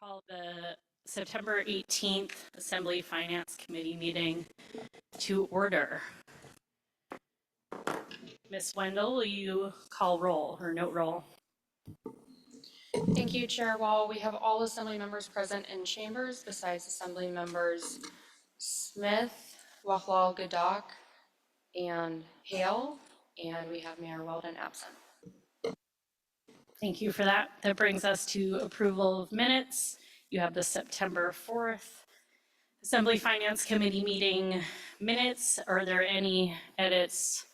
Call the September 18th Assembly Finance Committee meeting to order. Ms. Wendell, will you call roll or note roll? Thank you, Chair Wall. We have all Assembly members present in chambers besides Assembly members Smith, Wachlall, Gadak, and Hale, and we have Mayor Weldon absent. Thank you for that. That brings us to approval of minutes. You have the September 4th Assembly Finance Committee meeting minutes. Are there any edits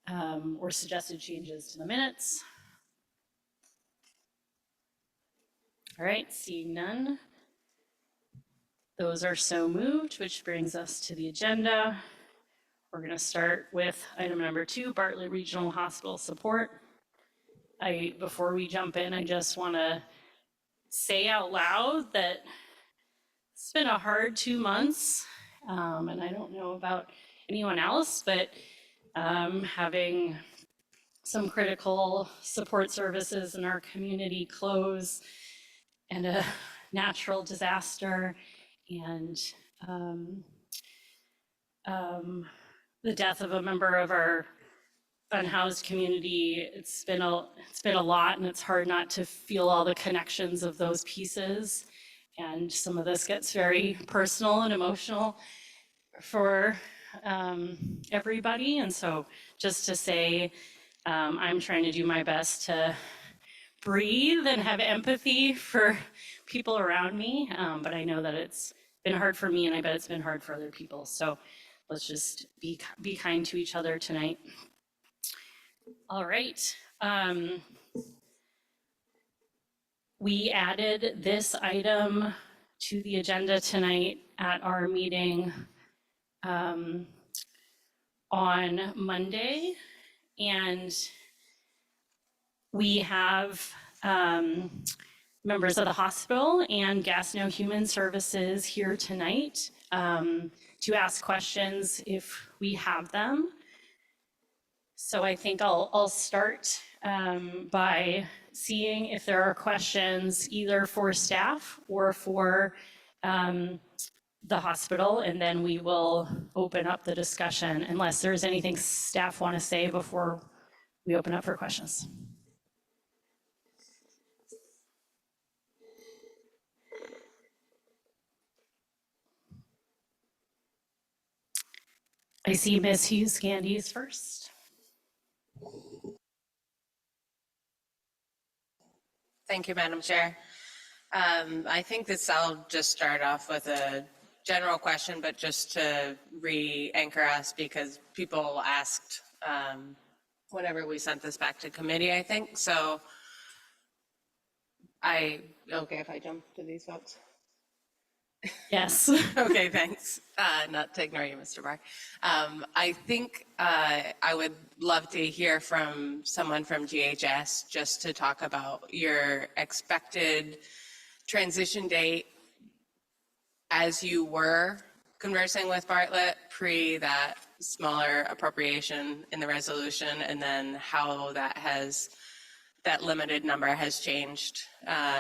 or suggested changes to the minutes? All right, seeing none. Those are so moved, which brings us to the agenda. We're going to start with item number 2, Bartlett Regional Hospital support. Before we jump in, I just want to say out loud that it's been a hard 2 months, and I don't know about anyone else, but having some critical support services in our community close and a natural disaster and the death of a member of our unhoused community, it's been a lot, and it's hard not to feel all the connections of those pieces. And some of this gets very personal and emotional for everybody. And so just to say, I'm trying to do my best to breathe and have empathy for people around me. But I know that it's been hard for me, and I bet it's been hard for other people. So let's just be kind to each other tonight. All right. We added this item to the agenda tonight at our meeting on Monday, and we have members of the hospital and Juneau Human Services here tonight to ask questions if we have them. So I think I'll start by seeing if there are questions either for staff or for the hospital, and then we will open up the discussion unless there's anything staff want to say before we open up for questions. I see Ms. Hughes-Gandy's first. Thank you, Madam Chair. I think I'll just start off with a general question, but just to re-anchor us, because people asked whenever we sent this back to committee, I think. So okay if I jump to these votes? Yes. Okay, thanks. Not to ignore you, Mr. Barr. I think I would love to hear from someone from GHS just to talk about your expected transition date as you were conversing with Bartlett pre that smaller appropriation in the resolution, and then how that limited number has changed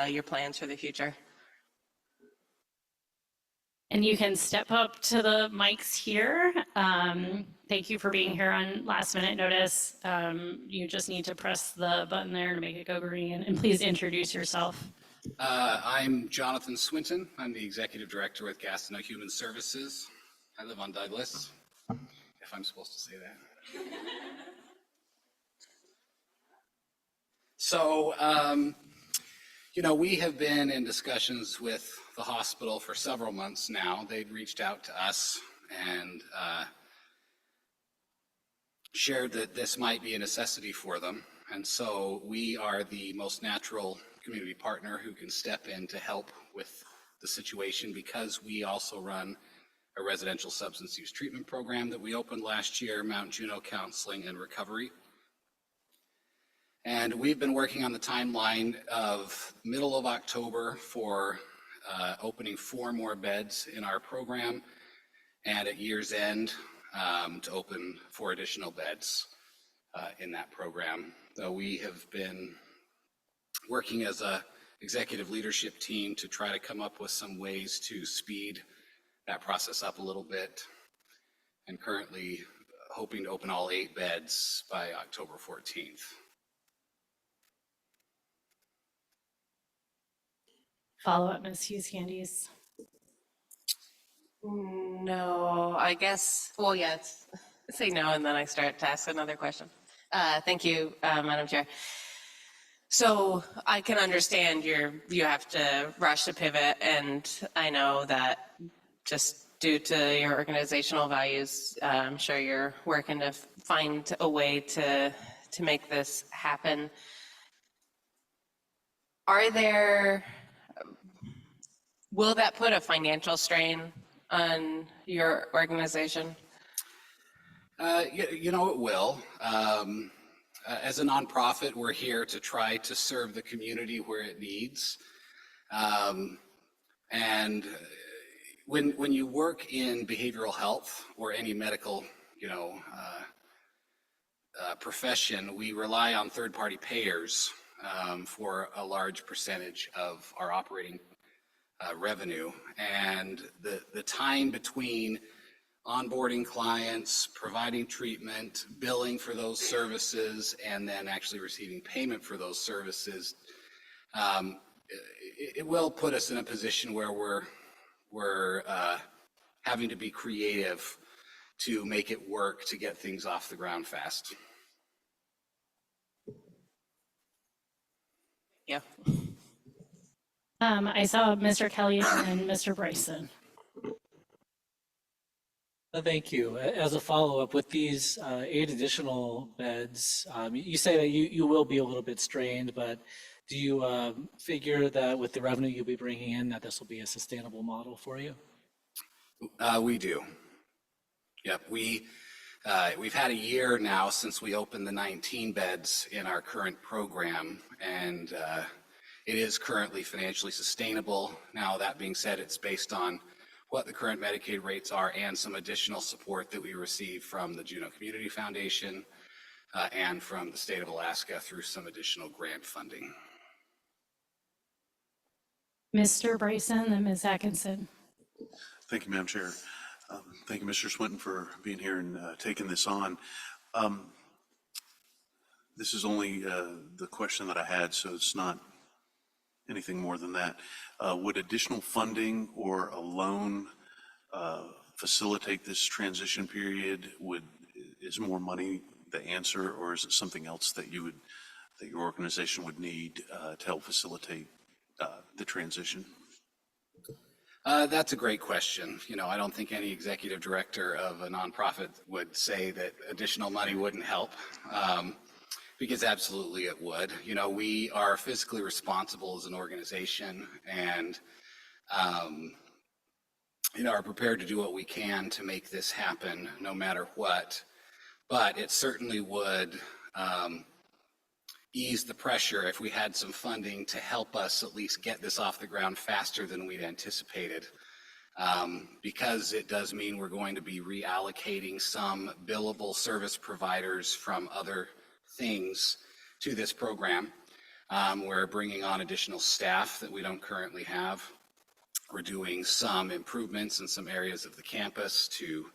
your plans for the future. And you can step up to the mics here. Thank you for being here on last minute notice. You just need to press the button there to make it go green. And please introduce yourself. I'm Jonathan Swinton. I'm the Executive Director with Juneau Human Services. I live on Douglas, if I'm supposed to say that. So, we have been in discussions with the hospital for several months now. They'd reached out to us and shared that this might be a necessity for them. And so we are the most natural community partner who can step in to help with the situation, because we also run a residential substance use treatment program that we opened last year, Mount Juneau Counseling and Recovery. And we've been working on the timeline of middle of October for opening 4 more beds in our program, and at year's end to open 4 additional beds in that program. So we have been working as a executive leadership team to try to come up with some ways to speed that process up a little bit, and currently hoping to open all 8 beds by October 14th. Follow up, Ms. Hughes Candies. No, I guess, well, yeah, say no, and then I start to ask another question. Thank you, Madam Chair. So I can understand you have to rush to pivot, and I know that just due to your organizational values, I'm sure you're working to find a way to make this happen. Will that put a financial strain on your organization? You know, it will. As a nonprofit, we're here to try to serve the community where it needs. And when you work in behavioral health or any medical, profession, we rely on third-party payers for a large percentage of our operating revenue. And the time between onboarding clients, providing treatment, billing for those services, and then actually receiving payment for those services, it will put us in a position where we're having to be creative to make it work to get things off the ground fast. Yeah. I saw Mr. Kelly and Mr. Bryson. Thank you. As a follow-up, with these 8 additional beds, you say that you will be a little bit strained, but do you figure that with the revenue you'll be bringing in, that this will be a sustainable model for you? We do. Yep, we've had a year now since we opened the 19 beds in our current program, and it is currently financially sustainable. Now, that being said, it's based on what the current Medicaid rates are and some additional support that we receive from the Juneau Community Foundation and from the state of Alaska through some additional grant funding. Mr. Bryson and Ms. Atkinson. Thank you, Madam Chair. Thank you, Mr. Swinton, for being here and taking this on. This is only the question that I had, so it's not anything more than that. Would additional funding or a loan facilitate this transition period? Is more money the answer, or is it something else that your organization would need to help facilitate the transition? That's a great question. I don't think any executive director of a nonprofit would say that additional money wouldn't help, because absolutely it would. We are fiscally responsible as an organization and, are prepared to do what we can to make this happen no matter what. But it certainly would ease the pressure if we had some funding to help us at least get this off the ground faster than we'd anticipated. Because it does mean we're going to be reallocating some billable service providers from other things to this program. We're bringing on additional staff that we don't currently have. We're doing some improvements in some areas of the campus to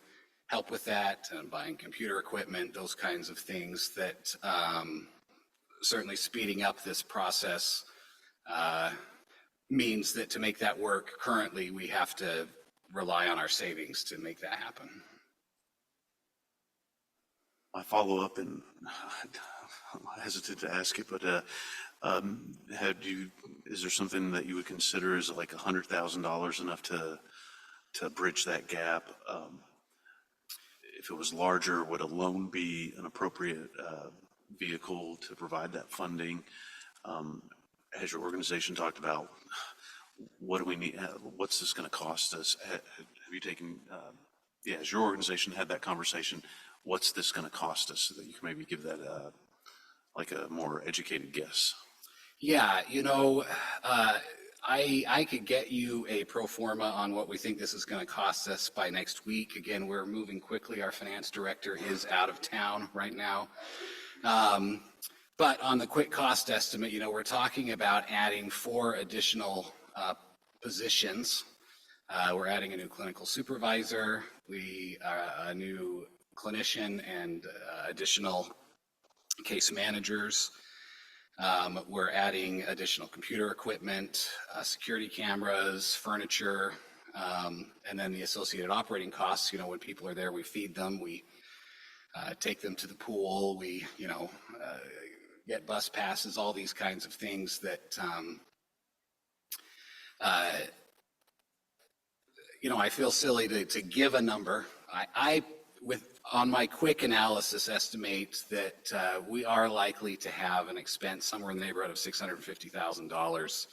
help with that, buying computer equipment, those kinds of things that certainly speeding up this process means that to make that work currently, we have to rely on our savings to make that happen. My follow-up, and I'm hesitant to ask it, but is there something that you would consider as like $100,000 enough to bridge that gap? If it was larger, would a loan be an appropriate vehicle to provide that funding? Has your organization talked about what do we need? What's this going to cost us? Have you taken? Has your organization had that conversation? What's this going to cost us, so that you can maybe give that like a more educated guess? Yeah, I could get you a pro forma on what we think this is going to cost us by next week. Again, we're moving quickly. Our finance director is out of town right now. But on the quick cost estimate, we're talking about adding 4 additional positions. We're adding a new clinical supervisor, a new clinician, and additional case managers. We're adding additional computer equipment, security cameras, furniture, and then the associated operating costs. When people are there, we feed them, we take them to the pool, we, get bus passes, all these kinds of things that, I feel silly to give a number. On my quick analysis, estimate that we are likely to have an expense somewhere in the neighborhood of $650,000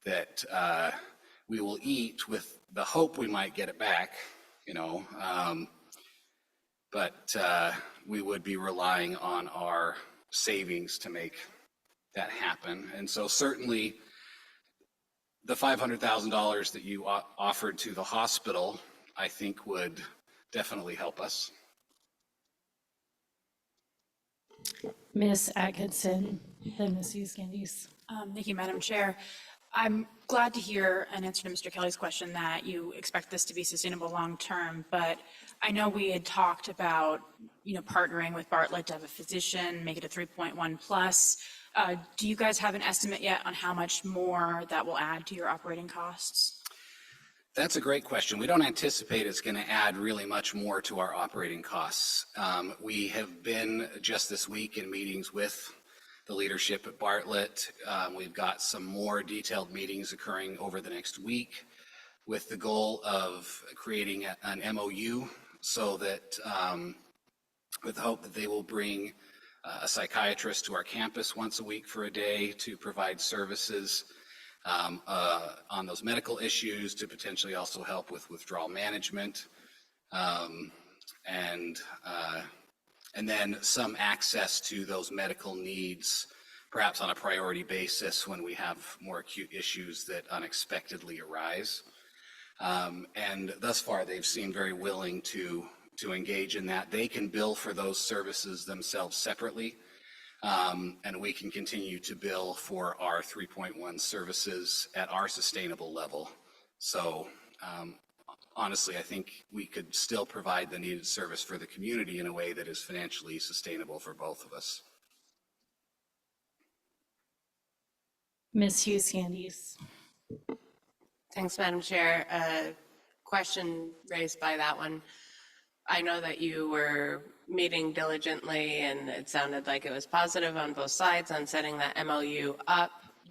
that we will eat with the hope we might get it back, but we would be relying on our savings to make that happen. And so certainly the $500,000 that you offered to the hospital, I think would definitely help us. Ms. Atkinson, then Ms. Hughes-Candies. Thank you, Madam Chair. I'm glad to hear an answer to Mr. Kelly's question that you expect this to be sustainable long-term, but I know we had talked about, partnering with Bartlett to have a physician, make it a 3.1 plus. Do you guys have an estimate yet on how much more that will add to your operating costs? That's a great question. We don't anticipate it's going to add really much more to our operating costs. We have been just this week in meetings with the leadership at Bartlett. We've got some more detailed meetings occurring over the next week with the goal of creating an MOU so that with the hope that they will bring a psychiatrist to our campus once a week for a day to provide services on those medical issues, to potentially also help with withdrawal management, and then some access to those medical needs, perhaps on a priority basis when we have more acute issues that unexpectedly arise. And thus far, they've seemed very willing to engage in that. They can bill for those services themselves separately. And we can continue to bill for our 3.1 services at our sustainable level. So honestly, I think we could still provide the needed service for the community in a way that is financially sustainable for both of us. Ms. Hughes-Candies. Thanks, Madam Chair. A question raised by that one. I know that you were meeting diligently and it sounded like it was positive on both sides on setting that MOU up.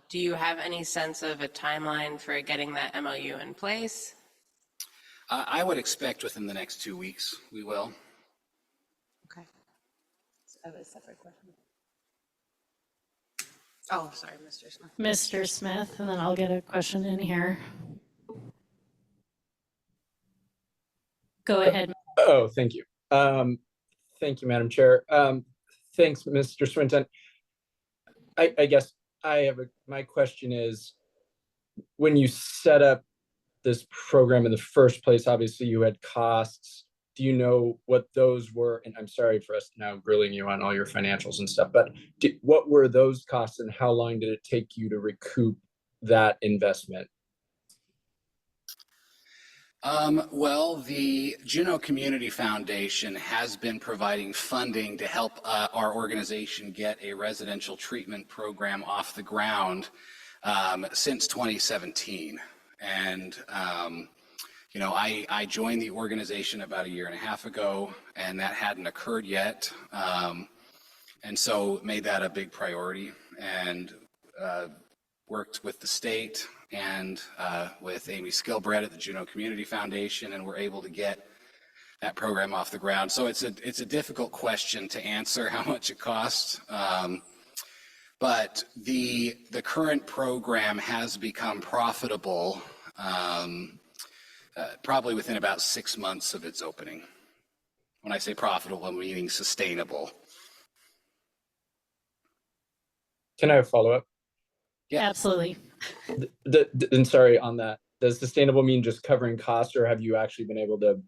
Do you have any sense of a timeline for getting that MOU in place? I would expect within the next 2 weeks, we will. Okay. I have a separate question. Oh, sorry, Mr. Smith. Mr. Smith, and then I'll get a question in here. Go ahead. Oh, thank you. Thank you, Madam Chair. Thanks, Mr. Swinton. I guess my question is, when you set up this program in the first place, obviously you had costs. Do you know what those were? And I'm sorry for us now grilling you on all your financials and stuff, but what were those costs and how long did it take you to recoup that investment? Well, the Juneau Community Foundation has been providing funding to help our organization get a residential treatment program off the ground since 2017. And, I joined the organization about 1.5 years ago, and that hadn't occurred yet. And so made that a big priority and worked with the state and with Amy Skilbrett at the Juneau Community Foundation, and we're able to get that program off the ground. So it's a difficult question to answer how much it costs. But the current program has become profitable probably within about 6 months of its opening. When I say profitable, I'm meaning sustainable. Can I have a follow-up? Yeah. Absolutely. And sorry on that. Does sustainable mean just covering costs, or have you actually been able to,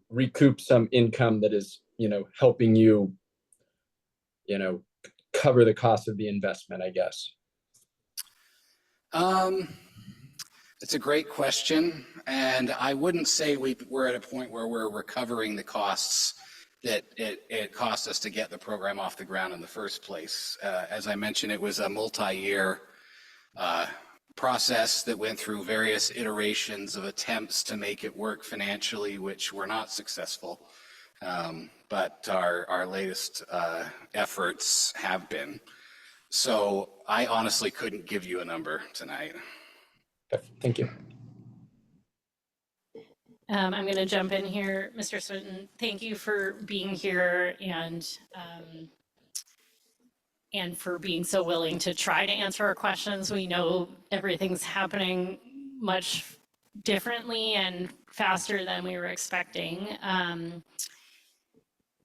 recoup some income that is, helping you, cover the cost of the investment, I guess? It's a great question, and I wouldn't say we're at a point where we're recovering the costs that it cost us to get the program off the ground in the first place. As I mentioned, it was a multi-year process that went through various iterations of attempts to make it work financially, which were not successful. But our latest efforts have been. So I honestly couldn't give you a number tonight. Okay, thank you. I'm going to jump in here, Mr. Swinton. Thank you for being here and for being so willing to try to answer our questions. We know everything's happening much differently and faster than we were expecting.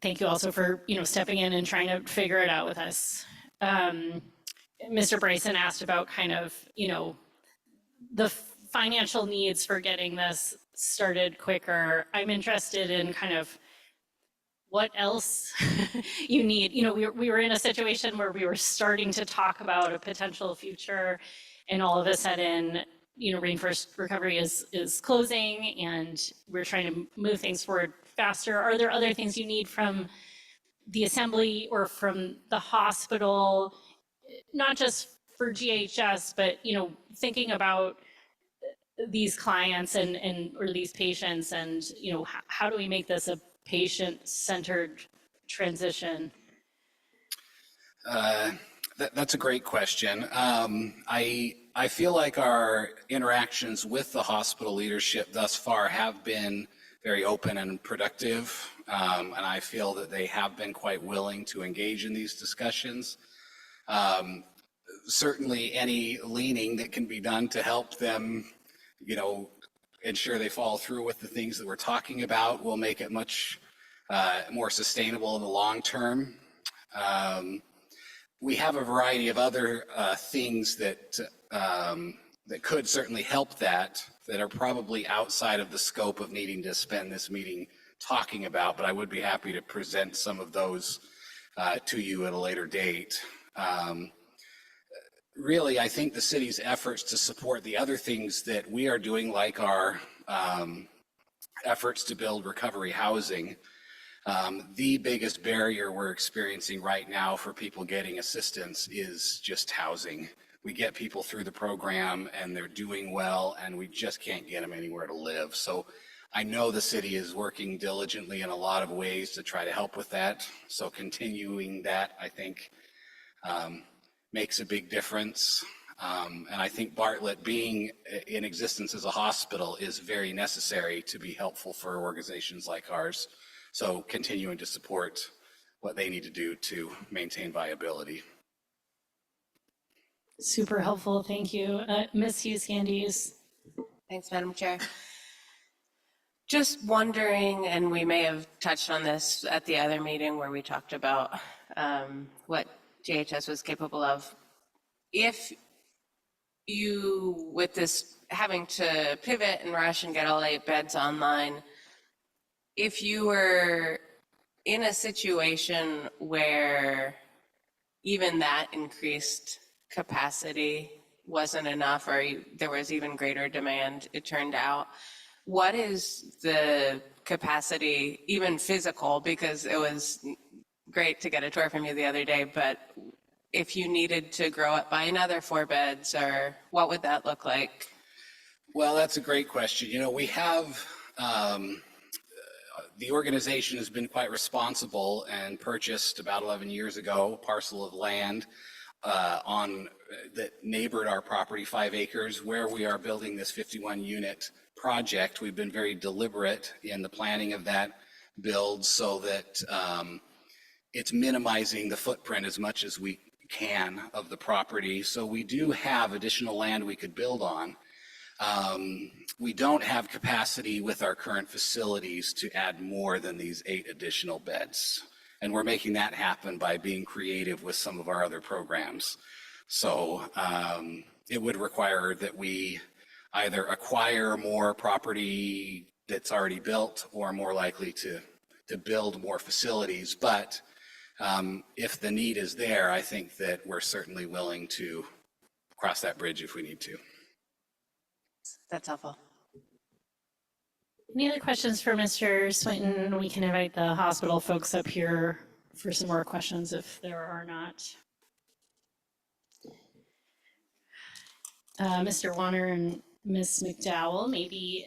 Thank you also for stepping in and trying to figure it out with us. Mr. Bryson asked about kind of the financial needs for getting this started quicker. I'm interested in kind of what else you need. We were in a situation where we were starting to talk about a potential future, and all of a sudden, Rainforest Recovery is closing, and we're trying to move things forward faster. Are there other things you need from the assembly or from the hospital, not just for GHS, but thinking about these clients or these patients, and how do we make this a patient-centered transition? That's a great question. I feel like our interactions with the hospital leadership thus far have been very open and productive, and I feel that they have been quite willing to engage in these discussions. Certainly any leaning that can be done to help them ensure they follow through with the things that we're talking about will make it much more sustainable in the long term. We have a variety of other things that could certainly help that are probably outside of the scope of needing to spend this meeting talking about, but I would be happy to present some of those to you at a later date. Really, I think the city's efforts to support the other things that we are doing, like our efforts to build recovery housing, the biggest barrier we're experiencing right now for people getting assistance is just housing. We get people through the program and they're doing well, and we just can't get them anywhere to live. So I know the city is working diligently in a lot of ways to try to help with that. So continuing that, I think, makes a big difference. And I think Bartlett being in existence as a hospital is very necessary to be helpful for organizations like ours. So continuing to support what they need to do to maintain viability. Super helpful, thank you. Ms. Hughes-Candies. Thanks, Madam Chair. Just wondering, and we may have touched on this at the other meeting where we talked about what GHS was capable of. If you, with this having to pivot and rush and get all 8 beds online, if you were in a situation where even that increased capacity wasn't enough, or there was even greater demand, it turned out, what is the capacity, even physical, because it was great to get a tour from you the other day, but if you needed to grow it by another 4 beds, or what would that look like? Well, that's a great question. We have, the organization has been quite responsible and purchased about 11 years ago a parcel of land that neighbored our property, 5 acres, where we are building this 51-unit project. We've been very deliberate in the planning of that build so that it's minimizing the footprint as much as we can of the property. So we do have additional land we could build on. We don't have capacity with our current facilities to add more than these 8 additional beds. And we're making that happen by being creative with some of our other programs. So it would require that we either acquire more property that's already built, or more likely to build more facilities. But If the need is there, I think that we're certainly willing to cross that bridge if we need to. That's helpful. Any other questions for Mr. Swinton? We can invite the hospital folks up here for some more questions if there are not. Mr. Warner and Ms. McDowell, maybe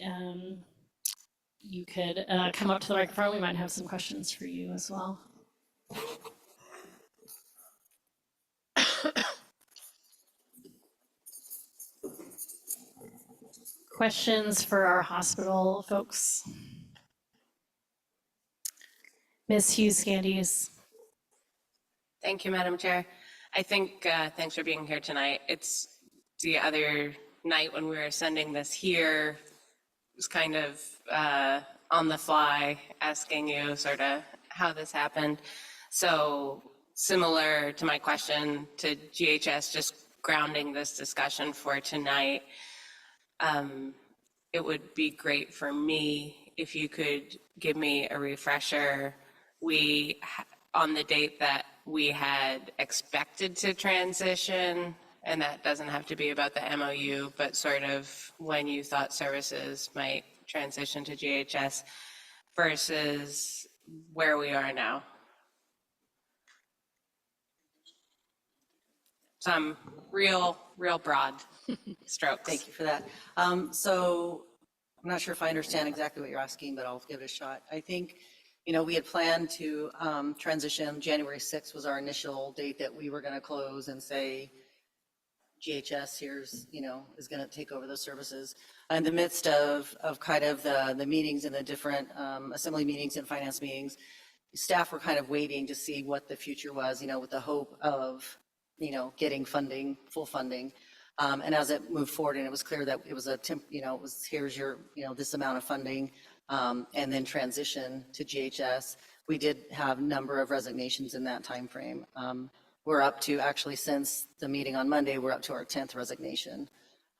you could come up to the microphone. We might have some questions for you as well. Questions for our hospital folks? Ms. Hughes-Candies. Thank you, Madam Chair. I think, thanks for being here tonight. It's the other night when we were sending this here, it was kind of on the fly, asking you sort of how this happened. So similar to my question to GHS, just grounding this discussion for tonight, it would be great for me if you could give me a refresher. On the date that we had expected to transition, and that doesn't have to be about the MOU, but sort of when you thought services might transition to GHS versus where we are now. Some real broad strokes. Thank you for that. So I'm not sure if I understand exactly what you're asking, but I'll give it a shot. I think, we had planned to transition. January 6th was our initial date that we were going to close and say, GHS here's, is going to take over those services. In the midst of kind of the meetings and the different assembly meetings and finance meetings, staff were kind of waiting to see what the future was, with the hope of, getting funding, full funding. And as it moved forward, and it was clear that it was it was here's your, this amount of funding, and then transition to GHS. We did have a number of resignations in that time frame. We're up to, actually, since the meeting on Monday, we're up to our 10th resignation.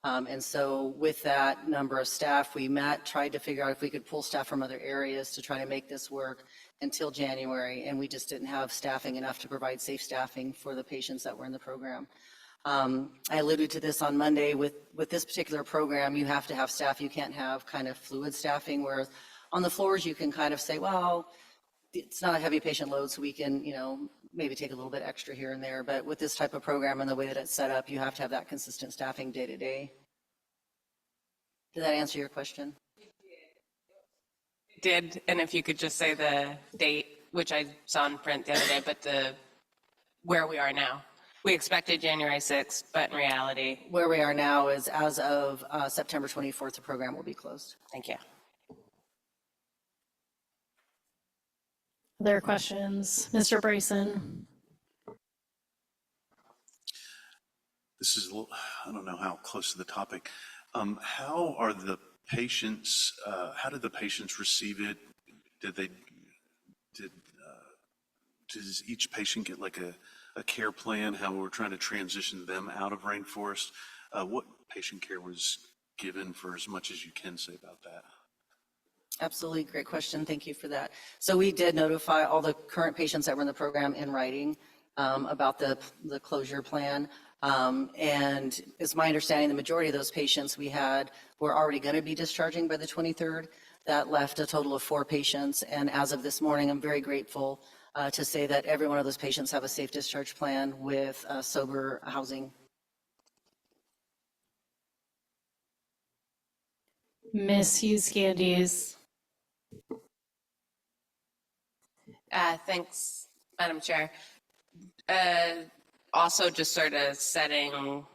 And so with that number of staff, we met, tried to figure out if we could pull staff from other areas to try to make this work until January, and we just didn't have staffing enough to provide safe staffing for the patients that were in the program. I alluded to this on Monday. With this particular program, you have to have staff. You can't have kind of fluid staffing, where on the floors you can kind of say, well, it's not a heavy patient load, so we can, maybe take a little bit extra here and there. But with this type of program and the way that it's set up, you have to have that consistent staffing day to day. Did that answer your question? It did, and if you could just say the date, which I saw in print the other day, but where we are now. We expected January 6th, but in reality. Where we are now is as of September 24th, the program will be closed. Thank you. Other questions? Mr. Bryson? This is a little, I don't know how close to the topic. How are the patients, how did the patients receive it? Does each patient get like a care plan, how we're trying to transition them out of rainforest? What patient care was given, for as much as you can say about that? Absolutely, great question. Thank you for that. So we did notify all the current patients that were in the program in writing about the closure plan. And it's my understanding the majority of those patients we had were already going to be discharging by the 23rd. That left a total of 4 patients. And as of this morning, I'm very grateful to say that every one of those patients have a safe discharge plan with sober housing. Ms. Hughes-Candies? Thanks, Madam Chair. Also, just sort of setting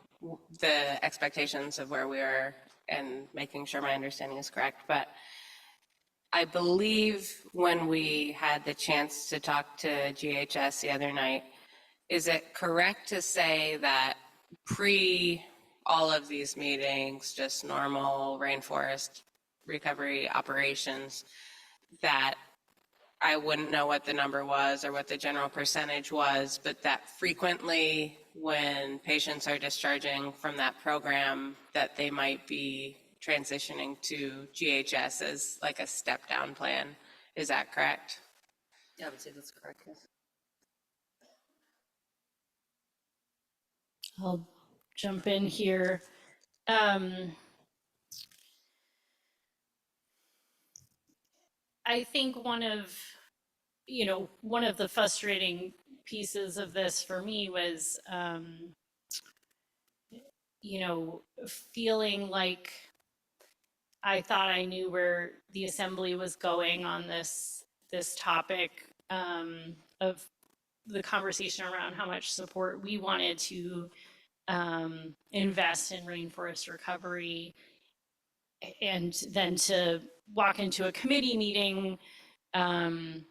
the expectations of where we are and making sure my understanding is correct. But I believe when we had the chance to talk to GHS the other night, is it correct to say that pre all of these meetings, just normal rainforest recovery operations, that I wouldn't know what the number was or what the general percentage was, but that frequently when patients are discharging from that program, that they might be transitioning to GHS as like a step-down plan. Is that correct? Yeah, I would say that's correct, yes. I'll jump in here. I think one of the frustrating pieces of this for me was, feeling like I thought I knew where the assembly was going on this topic, of the conversation around how much support we wanted to invest in rainforest recovery, and then to walk into a committee meeting, um,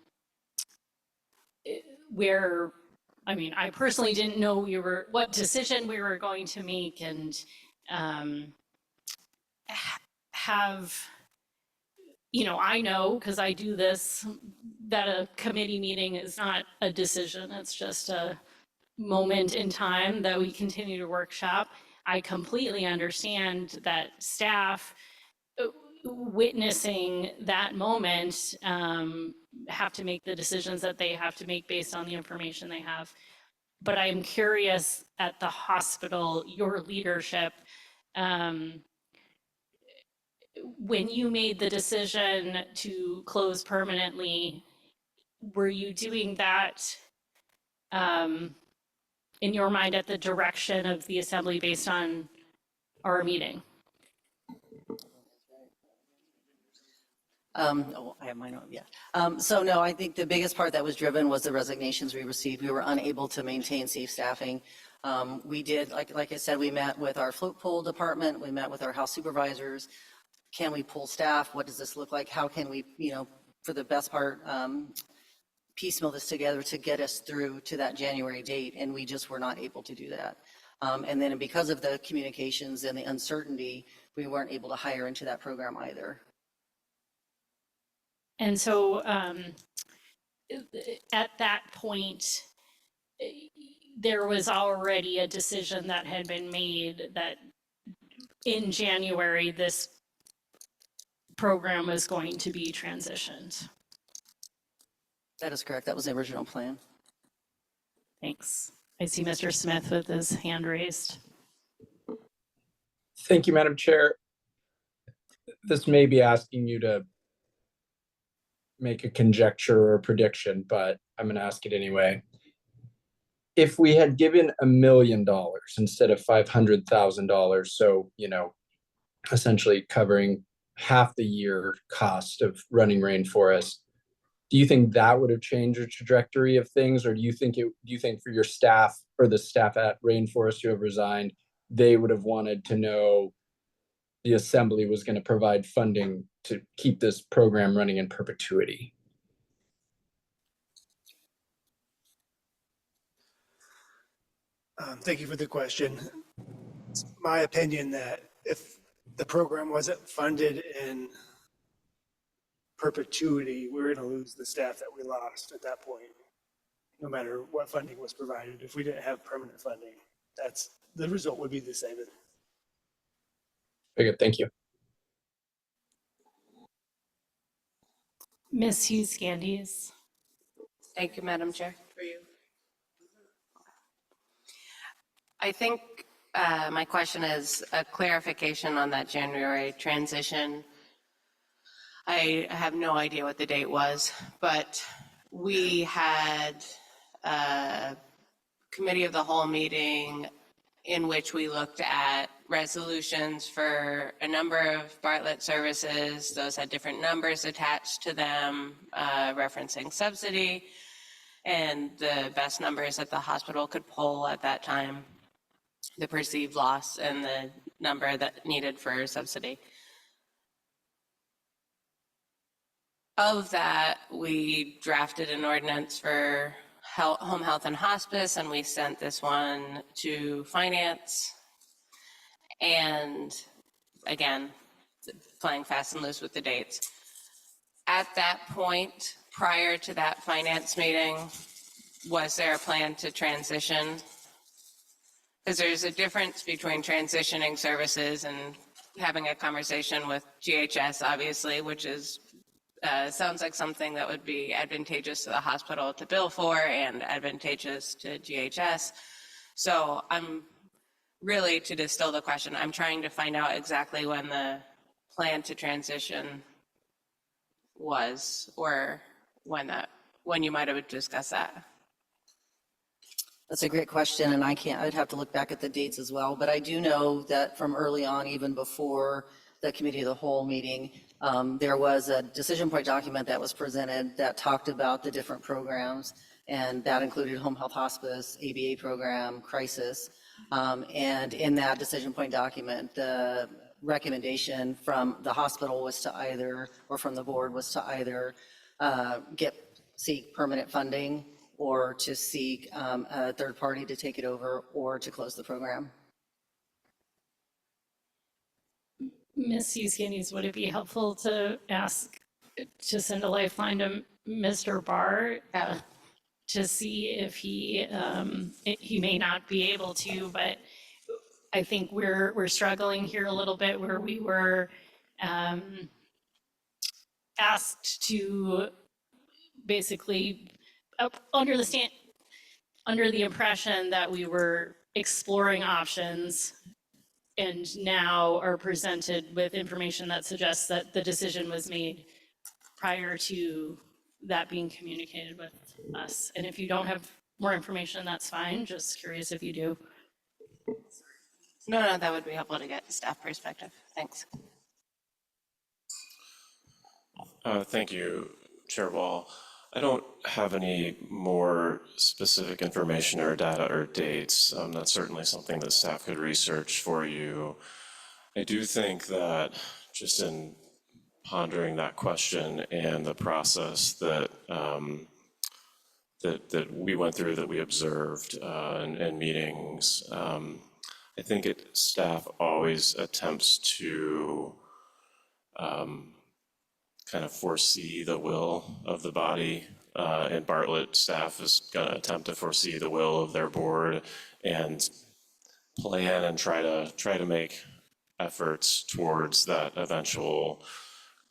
where, I mean, I personally didn't know what decision we were going to make, and um, have, I know, because I do this, that a committee meeting is not a decision, it's just a moment in time that we continue to workshop. I completely understand that staff, witnessing that moment, have to make the decisions that they have to make based on the information they have. But I'm curious, at the hospital, your leadership, um, when you made the decision to close permanently, were you doing that, um, in your mind, at the direction of the assembly based on our meeting? Oh, I have mine on, yeah. So no, I think the biggest part that was driven was the resignations we received. We were unable to maintain safe staffing. We did, like I said, we met with our float pool department, we met with our house supervisors. Can we pull staff? What does this look like? How can we, for the best part, piecemeal this together to get us through to that January date? And we just were not able to do that. And then because of the communications and the uncertainty, we weren't able to hire into that program either. And so, at that point, there was already a decision that had been made that in January, this program was going to be transitioned. That is correct. That was the original plan. Thanks. I see Mr. Smith with his hand raised. Thank you, Madam Chair. This may be asking you to make a conjecture or a prediction, but I'm going to ask it anyway. If we had given $1 million instead of $500,000, so, essentially covering half the year cost of running rainforest, do you think that would have changed the trajectory of things? Or do you think for your staff or the staff at Rainforest who have resigned, they would have wanted to know the assembly was going to provide funding to keep this program running in perpetuity? Thank you for the question. It's my opinion that if the program wasn't funded in perpetuity, we were going to lose the staff that we lost at that point, no matter what funding was provided. If we didn't have permanent funding, the result would be the same. Very good. Thank you. Ms. Hughes Gandes. Thank you, Madam Chair. For you. I think my question is a clarification on that January transition. I have no idea what the date was, but we had a committee of the whole meeting in which we looked at resolutions for a number of Bartlett services. Those had different numbers attached to them, referencing subsidy, and the best numbers that the hospital could pull at that time, the perceived loss and the number that needed for subsidy. Of that, we drafted an ordinance for home health and hospice, and we sent this one to finance. And again, playing fast and loose with the dates. At that point, prior to that finance meeting, was there a plan to transition? Because there's a difference between transitioning services and having a conversation with GHS, obviously, which is sounds like something that would be advantageous to the hospital to bill for and advantageous to GHS. So I'm really to distill the question, I'm trying to find out exactly when the plan to transition was, or when you might have discussed that. That's a great question, and I'd have to look back at the dates as well, but I do know that from early on, even before the committee of the whole meeting, there was a decision point document that was presented that talked about the different programs, and that included home health hospice, ABA program, crisis. And in that decision point document, the recommendation from the hospital was to either, or from the board was to either seek permanent funding or to seek a third party to take it over or to close the program. Ms. Uskanies, would it be helpful to ask, to send a lifeline to Mr. Barr to see if he may not be able to, but I think we're struggling here a little bit where we were asked to basically under the impression that we were exploring options and now are presented with information that suggests that the decision was made prior to that being communicated with us. And if you don't have more information, that's fine. Just curious if you do. No, that would be helpful to get staff perspective. Thanks. Thank you, Chair Wall. I don't have any more specific information or data or dates. That's certainly something that staff could research for you. I do think that just in pondering that question and the process that that we went through, that we observed in meetings, I think staff always attempts to kind of foresee the will of the body, and Bartlett staff is going to attempt to foresee the will of their board and plan and try to make efforts towards that eventual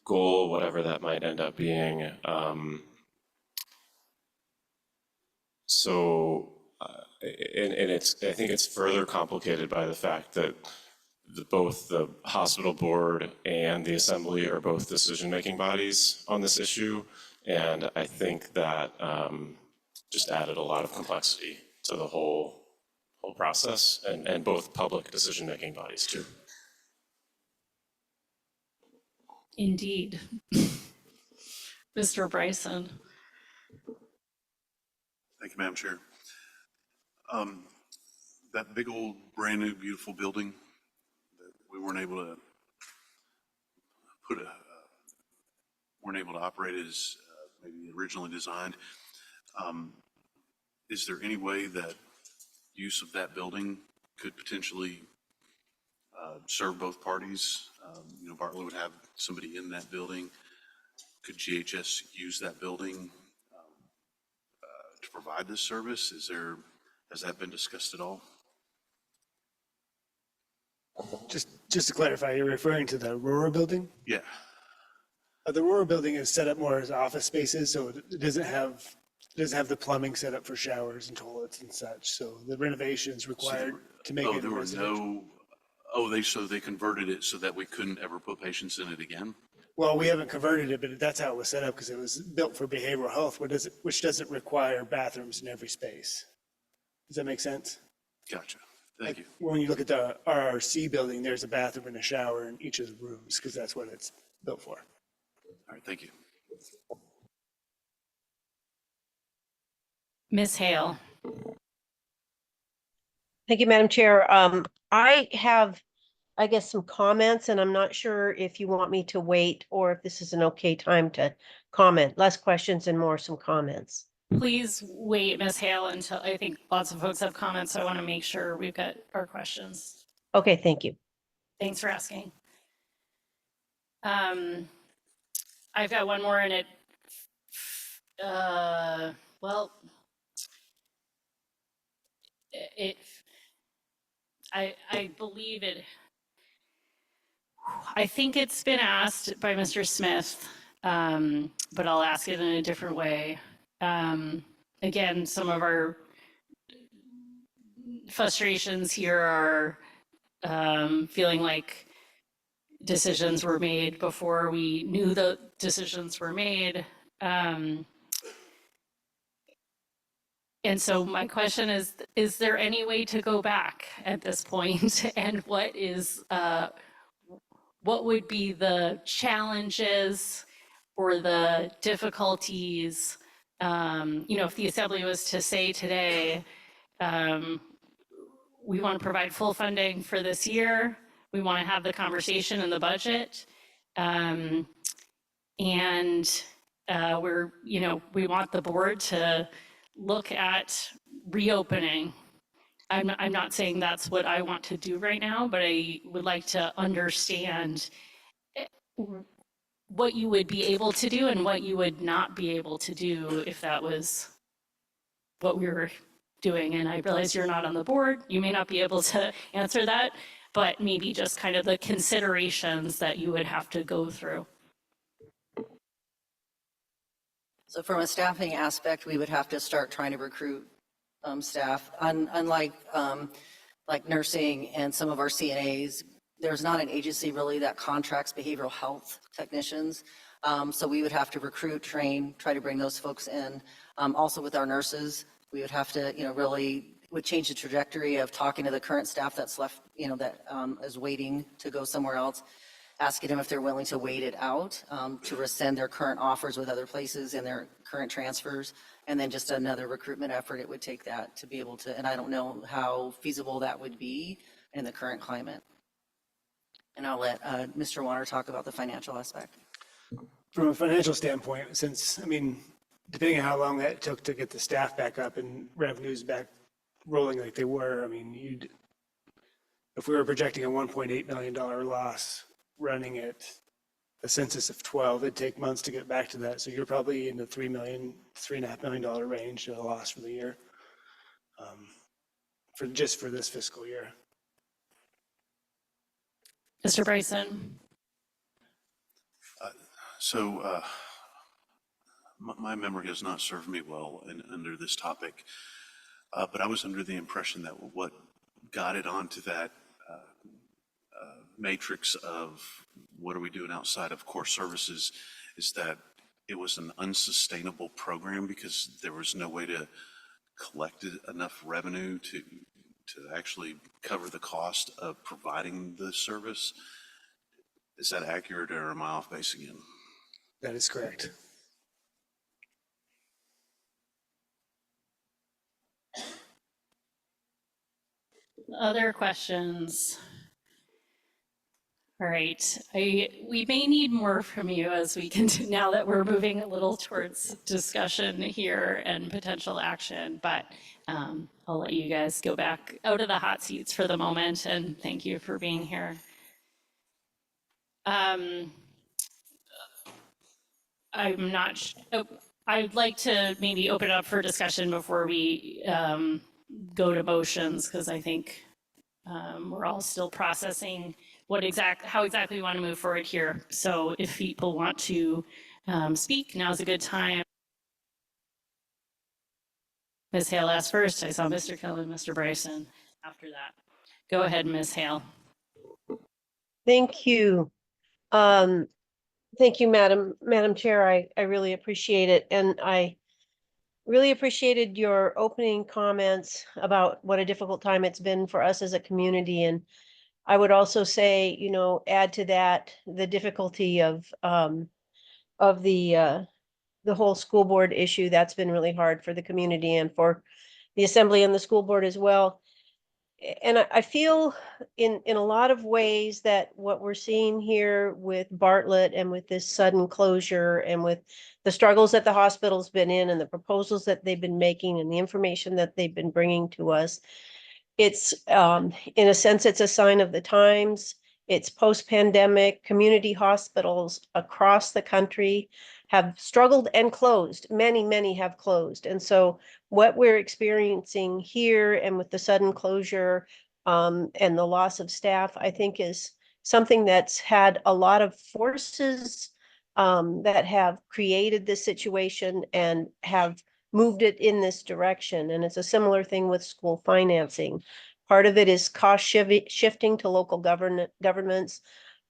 goal, whatever that might end up being. And I think it's further complicated by the fact that both the hospital board and the assembly are both decision-making bodies on this issue. And I think that just added a lot of complexity to the whole process, and both public decision-making bodies too. Indeed. Mr. Bryson. Thank you, Madam Chair. That big old brand new beautiful building that we weren't able to operate as maybe originally designed. Is there any way that use of that building could potentially serve both parties? Bartlett would have somebody in that building. Could GHS use that building to provide this service? Has that been discussed at all? Just to clarify, you're referring to the Aurora building? Yeah. The Aurora building is set up more as office spaces, so it doesn't have the plumbing set up for showers and toilets and such. So the renovations required to make it a residential. So they converted it so that we couldn't ever put patients in it again? Well, we haven't converted it, but that's how it was set up because it was built for behavioral health, which doesn't require bathrooms in every space. Does that make sense? Gotcha. Thank you. When you look at the RRC building, there's a bathroom and a shower in each of the rooms because that's what it's built for. All right, thank you. Ms. Hale. Thank you, Madam Chair. I have, I guess, some comments, and I'm not sure if you want me to wait or if this is an okay time to comment. Less questions and more some comments. Please wait, Ms. Hale, until I think lots of folks have comments. So I want to make sure we've got our questions. Okay, thank you. Thanks for asking. I've got one more and it, well, I believe it, I think it's been asked by Mr. Smith, but I'll ask it in a different way. Again, some of our frustrations here are feeling like decisions were made before we knew the decisions were made. And so my question is there any way to go back at this point? And what would be the challenges or the difficulties? If the assembly was to say today, we want to provide full funding for this year, we want to have the conversation in the budget, and we want the board to look at reopening. I'm not saying that's what I want to do right now, but I would like to understand what you would be able to do and what you would not be able to do if that was what we were doing. And I realize you're not on the board. You may not be able to answer that, but maybe just kind of the considerations that you would have to go through. So from a staffing aspect, we would have to start trying to recruit staff. Unlike like nursing and some of our CNAs, there's not an agency really that contracts behavioral health technicians. So we would have to recruit, train, try to bring those folks in. Also with our nurses, we would have to, really would change the trajectory of talking to the current staff that's left, that is waiting to go somewhere else, asking them if they're willing to wait it out, to rescind their current offers with other places and their current transfers. And then just another recruitment effort it would take that to be able to, and I don't know how feasible that would be in the current climate. And I'll let Mr. Warner talk about the financial aspect. From a financial standpoint, depending on how long that took to get the staff back up and revenues back rolling like they were, if we were projecting a $1.8 million loss running at a census of 12, it'd take months to get back to that. So you're probably in the $3.5 million range of loss for the year, for this fiscal year. Mr. Bryson. So my memory has not served me well under this topic, but I was under the impression that what got it onto that matrix of what are we doing outside of core services is that it was an unsustainable program because there was no way to collect enough revenue to actually cover the cost of providing the service. Is that accurate, or am I off base again? That is correct. Other questions? All right, we may need more from you as we continue now that we're moving a little towards discussion here and potential action, but I'll let you guys go back out of the hot seats for the moment, and thank you for being here. I'm not, I'd like to maybe open it up for discussion before we go to motions, because I think we're all still processing how exactly we want to move forward here. So if people want to speak, now's a good time. Ms. Hale asked first. I saw Mr. Kelly and Mr. Bryson after that. Go ahead, Ms. Hale. Thank you. Thank you, Madam Chair. I really appreciate it. And I really appreciated your opening comments about what a difficult time it's been for us as a community. And I would also say, add to that the difficulty of the whole school board issue. That's been really hard for the community and for the assembly and the school board as well. And I feel in a lot of ways that what we're seeing here with Bartlett and with this sudden closure and with the struggles that the hospital's been in and the proposals that they've been making and the information that they've been bringing to us, it's in a sense, it's a sign of the times. It's post-pandemic. Community hospitals across the country have struggled and closed. Many have closed. And so what we're experiencing here and with the sudden closure and the loss of staff, I think is something that's had a lot of forces that have created this situation and have moved it in this direction. And it's a similar thing with school financing. Part of it is cost shifting to local governments.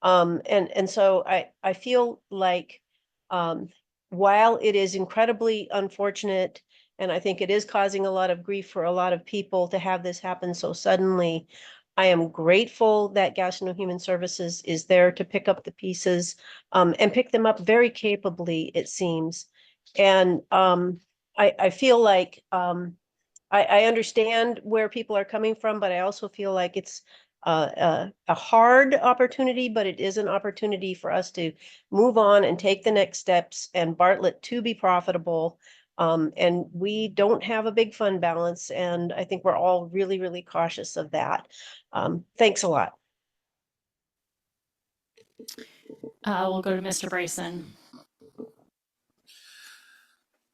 And so I feel like, while it is incredibly unfortunate, and I think it is causing a lot of grief for a lot of people to have this happen so suddenly, I am grateful that Gatineau Human Services is there to pick up the pieces, and pick them up very capably, it seems. And I feel like, I understand where people are coming from, but I also feel like it's a hard opportunity, but it is an opportunity for us to move on and take the next steps and Bartlett to be profitable. And we don't have a big fund balance, and I think we're all really, really cautious of that. Thanks a lot. We'll go to Mr. Bryson.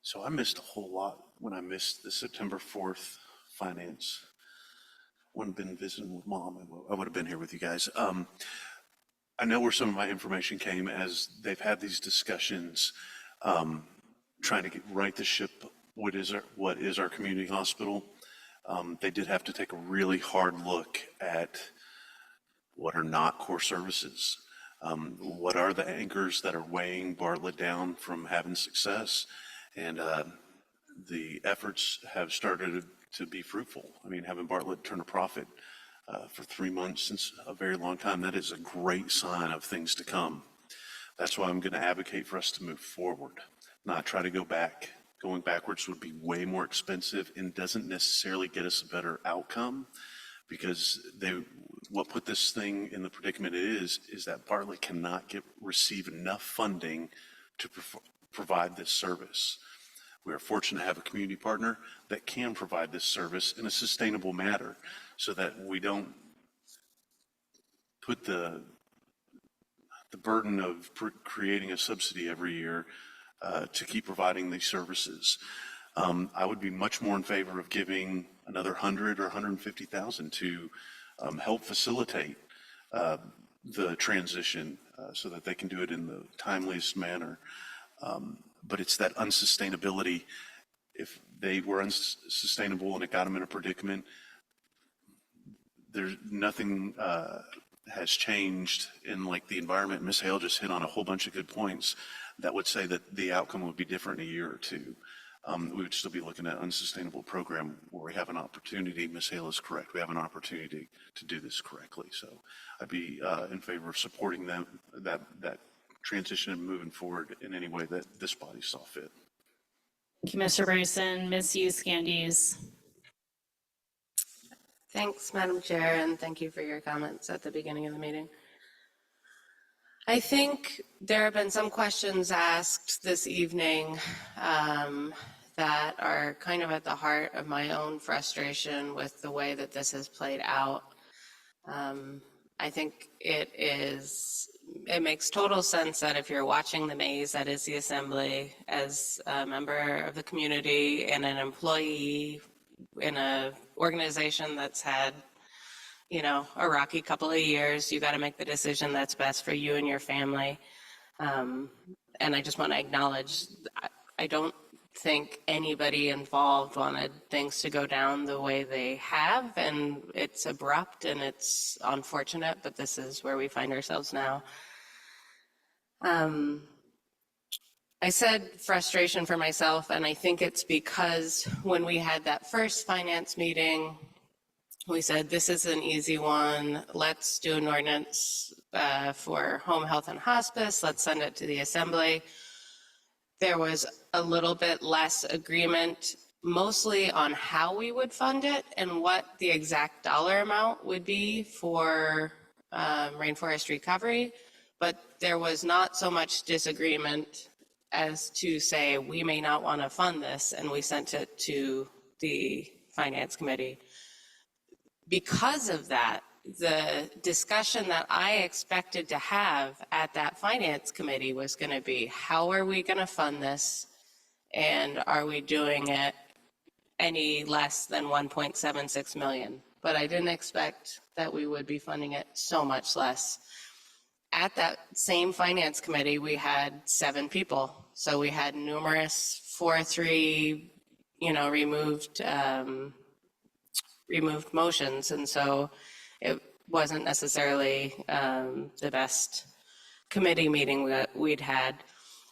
So I missed a whole lot when I missed the September 4th finance. Wouldn't have been visiting with Mom, I would have been here with you guys. I know where some of my information came as they've had these discussions, trying to right the ship. What is our community hospital? They did have to take a really hard look at what are not core services. What are the anchors that are weighing Bartlett down from having success? And the efforts have started to be fruitful. I mean, having Bartlett turn a profit for 3 months since a very long time, that is a great sign of things to come. That's why I'm going to advocate for us to move forward, not try to go back. Going backwards would be way more expensive and doesn't necessarily get us a better outcome, because what put this thing in the predicament it is that Bartlett cannot receive enough funding to provide this service. We are fortunate to have a community partner that can provide this service in a sustainable manner, so that we don't put the burden of creating a subsidy every year to keep providing these services. I would be much more in favor of giving another 100 or 150,000 to help facilitate the transition so that they can do it in the timeliest manner. But it's that unsustainability. If they were unsustainable and it got them in a predicament, there's nothing has changed in like the environment. Ms. Hale just hit on a whole bunch of good points that would say that the outcome would be different in a year or two. We would still be looking at unsustainable program where we have an opportunity. Ms. Hale is correct. We have an opportunity to do this correctly. So I'd be in favor of supporting them, that transition and moving forward in any way that this body saw fit. Thank you, Mr. Bryson. Ms. Hughes Candies. Thanks, Madam Chair, and thank you for your comments at the beginning of the meeting. I think there have been some questions asked this evening that are kind of at the heart of my own frustration with the way that this has played out. I think it makes total sense that if you're watching the maze that is the Assembly, as a member of the community and an employee in an organization that's had, a rocky couple of years, you got to make the decision that's best for you and your family. And I just want to acknowledge, I don't think anybody involved wanted things to go down the way they have, and it's abrupt and it's unfortunate, but this is where we find ourselves now. I said frustration for myself, and I think it's because when we had that first finance meeting, we said, this is an easy one. Let's do an ordinance for home health and hospice. Let's send it to the Assembly. There was a little bit less agreement, mostly on how we would fund it and what the exact dollar amount would be for rainforest recovery. But there was not so much disagreement as to say, we may not want to fund this, and we sent it to the Finance Committee. Because of that, the discussion that I expected to have at that Finance Committee was going to be, how are we going to fund this? And are we doing it any less than 1.76 million? But I didn't expect that we would be funding it so much less. At that same Finance Committee, we had 7 people. So we had numerous 4-3 removed motions. And so it wasn't necessarily the best committee meeting that we'd had.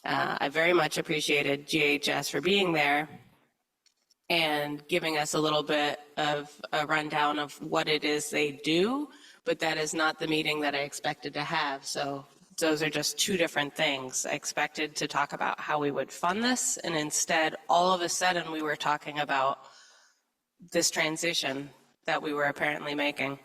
I very much appreciated GHS for being there and giving us a little bit of a rundown of what it is they do, but that is not the meeting that I expected to have. So those are just two different things. I expected to talk about how we would fund this, and instead, all of a sudden, we were talking about this transition that we were apparently making.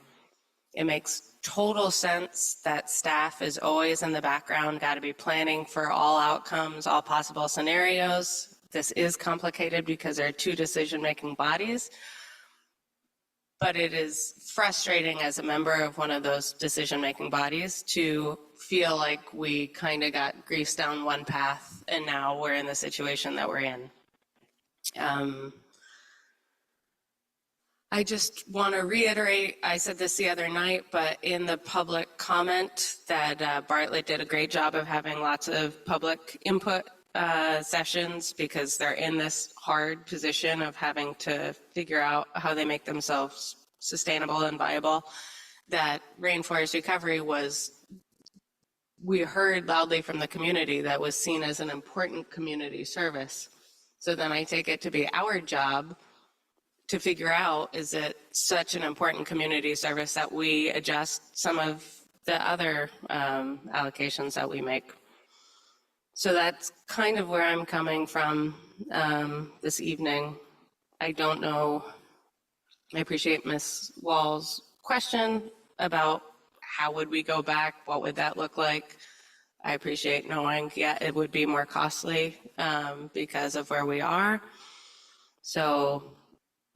It makes total sense that staff is always in the background, got to be planning for all outcomes, all possible scenarios. This is complicated because there are two decision-making bodies, but it is frustrating as a member of one of those decision-making bodies to feel like we kind of got greased down one path and now we're in the situation that we're in. I just want to reiterate, I said this the other night, but in the public comment that Bartlett did a great job of having lots of public input sessions because they're in this hard position of having to figure out how they make themselves sustainable and viable. That rainforest recovery we heard loudly from the community that was seen as an important community service. So then I take it to be our job to figure out, is it such an important community service that we adjust some of the other allocations that we make? So that's kind of where I'm coming from this evening. I don't know, I appreciate Ms. Wall's question about how would we go back, what would that look like? I appreciate knowing, yeah, it would be more costly because of where we are. So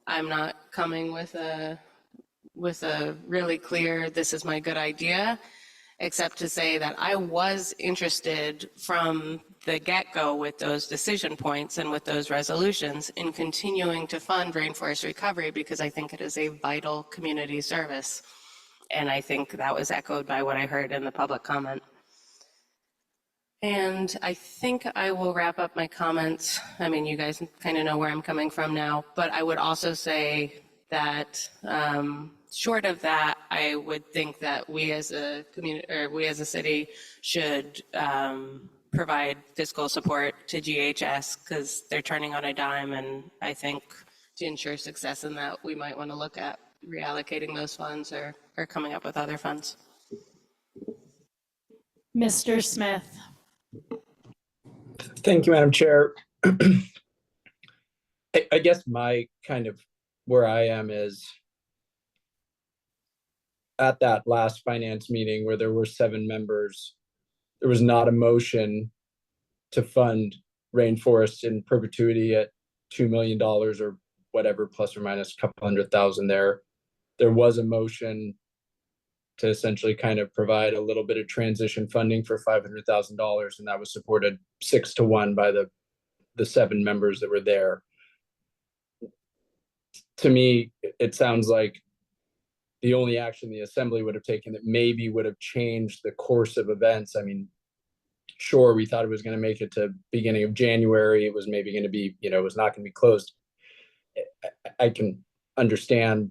I'm not coming with a really clear, this is my good idea, except to say that I was interested from the get-go with those decision points and with those resolutions in continuing to fund rainforest recovery because I think it is a vital community service. And I think that was echoed by what I heard in the public comment. And I think I will wrap up my comments. I mean, you guys kind of know where I'm coming from now, but I would also say that short of that, I would think that we as a community, or we as a city should provide fiscal support to GHS because they're turning on a dime. And I think to ensure success in that, we might want to look at reallocating those funds or coming up with other funds. Mr. Smith. Thank you, Madam Chair. I guess my kind of where I am is at that last finance meeting where there were 7 members, there was not a motion to fund rainforest in perpetuity at $2 million or whatever, plus or minus a couple $100,000 there. There was a motion to essentially kind of provide a little bit of transition funding for $500,000, and that was supported 6-1 by the 7 members that were there. To me, it sounds like the only action the assembly would have taken that maybe would have changed the course of events. I mean, sure, we thought it was going to make it to beginning of January. It was maybe going to be, it was not going to be closed. I can understand,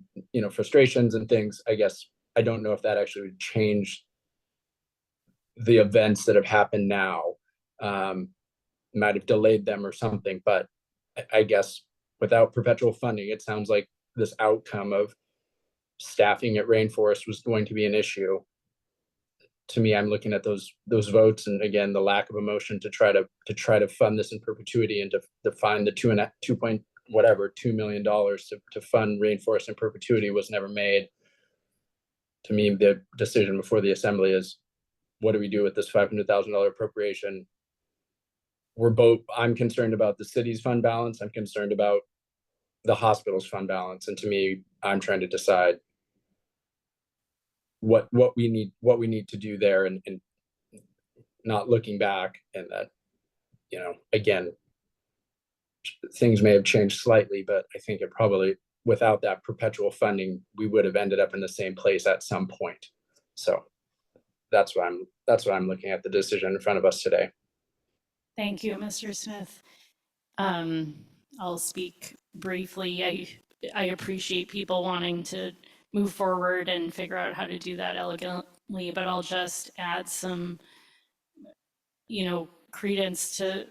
frustrations and things. I guess I don't know if that actually would change the events that have happened now. Might have delayed them or something, but I guess without perpetual funding, it sounds like this outcome of staffing at Rainforest was going to be an issue. To me, I'm looking at those votes, and again, the lack of a motion to try to fund this in perpetuity and to find the $2 million to fund Rainforest in perpetuity was never made. To me, the decision before the assembly is, what do we do with this $500,000 appropriation? I'm concerned about the city's fund balance. I'm concerned about the hospital's fund balance. And to me, I'm trying to decide what we need to do there, and not looking back, and that, again, things may have changed slightly, but I think it probably, without that perpetual funding, we would have ended up in the same place at some point. So that's why I'm looking at the decision in front of us today. Thank you, Mr. Smith. I'll speak briefly. I appreciate people wanting to move forward and figure out how to do that elegantly, but I'll just add some, credence to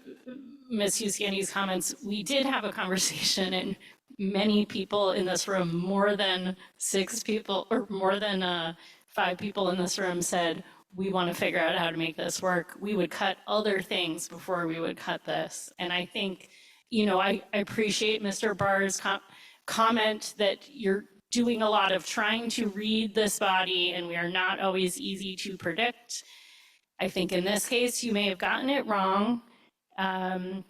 Ms. Huskandy's comments. We did have a conversation, and many people in this room, more than 6 people or more than 5 people in this room said, we want to figure out how to make this work. We would cut other things before we would cut this. And I think, I appreciate Mr. Barr's comment that you're doing a lot of trying to read this body, and we are not always easy to predict. I think in this case, you may have gotten it wrong. And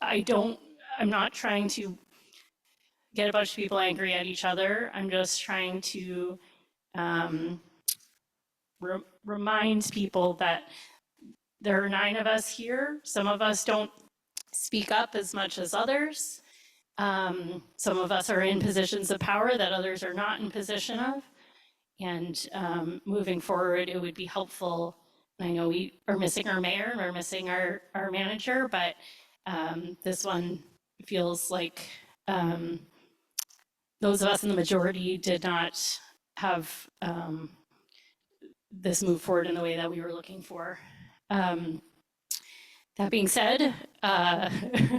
I'm not trying to get a bunch of people angry at each other. I'm just trying to remind people that there are 9 of us here. Some of us don't speak up as much as others. Some of us are in positions of power that others are not in position of. And moving forward, it would be helpful. I know we are missing our mayor and we're missing our manager, but this one feels like those of us in the majority did not have this move forward in the way that we were looking for. That being said,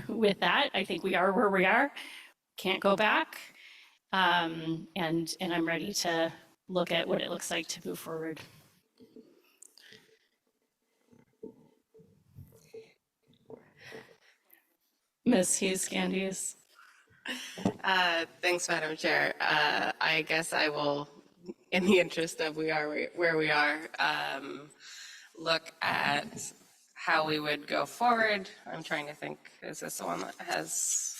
with that, I think we are where we are. Can't go back. And I'm ready to look at what it looks like to move forward. Ms. Hughes-Candies. Thanks, Madam Chair. I guess I will, in the interest of we are where we are, look at how we would go forward. I'm trying to think, is this the one that has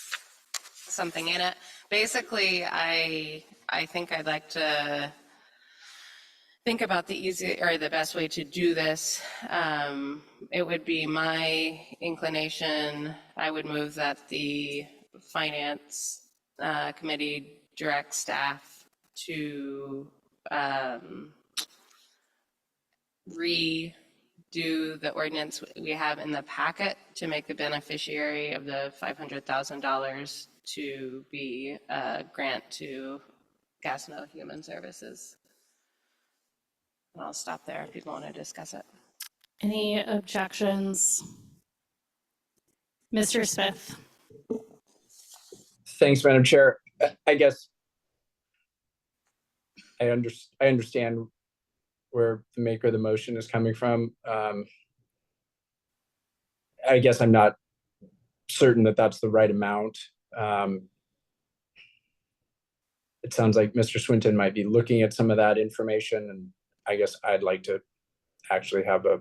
something in it? Basically, I think I'd like to think about the easy or the best way to do this. It would be my inclination, I would move that the Finance Committee direct staff to redo the ordinance we have in the packet to make the beneficiary of the $500,000 to be a grant to Juneau Human Services. And I'll stop there if people want to discuss it. Any objections? Mr. Smith. Thanks, Madam Chair. I guess I understand where the maker of the motion is coming from. I guess I'm not certain that that's the right amount. It sounds like Mr. Swinton might be looking at some of that information, and I guess I'd like to actually have a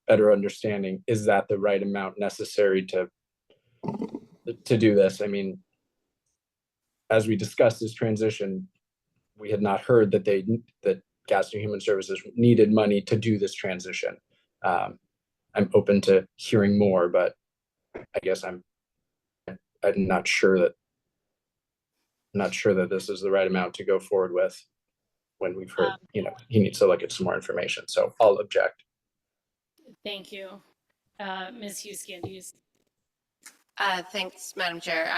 better understanding. Is that the right amount necessary to do this? I mean, as we discussed this transition, we had not heard that that Juneau Human Services needed money to do this transition. I'm open to hearing more, but I guess I'm not sure that this is the right amount to go forward with when we've heard, he needs to look at some more information. So I'll object. Thank you. Ms. Hughes-Candies. Thanks, Madam Chair.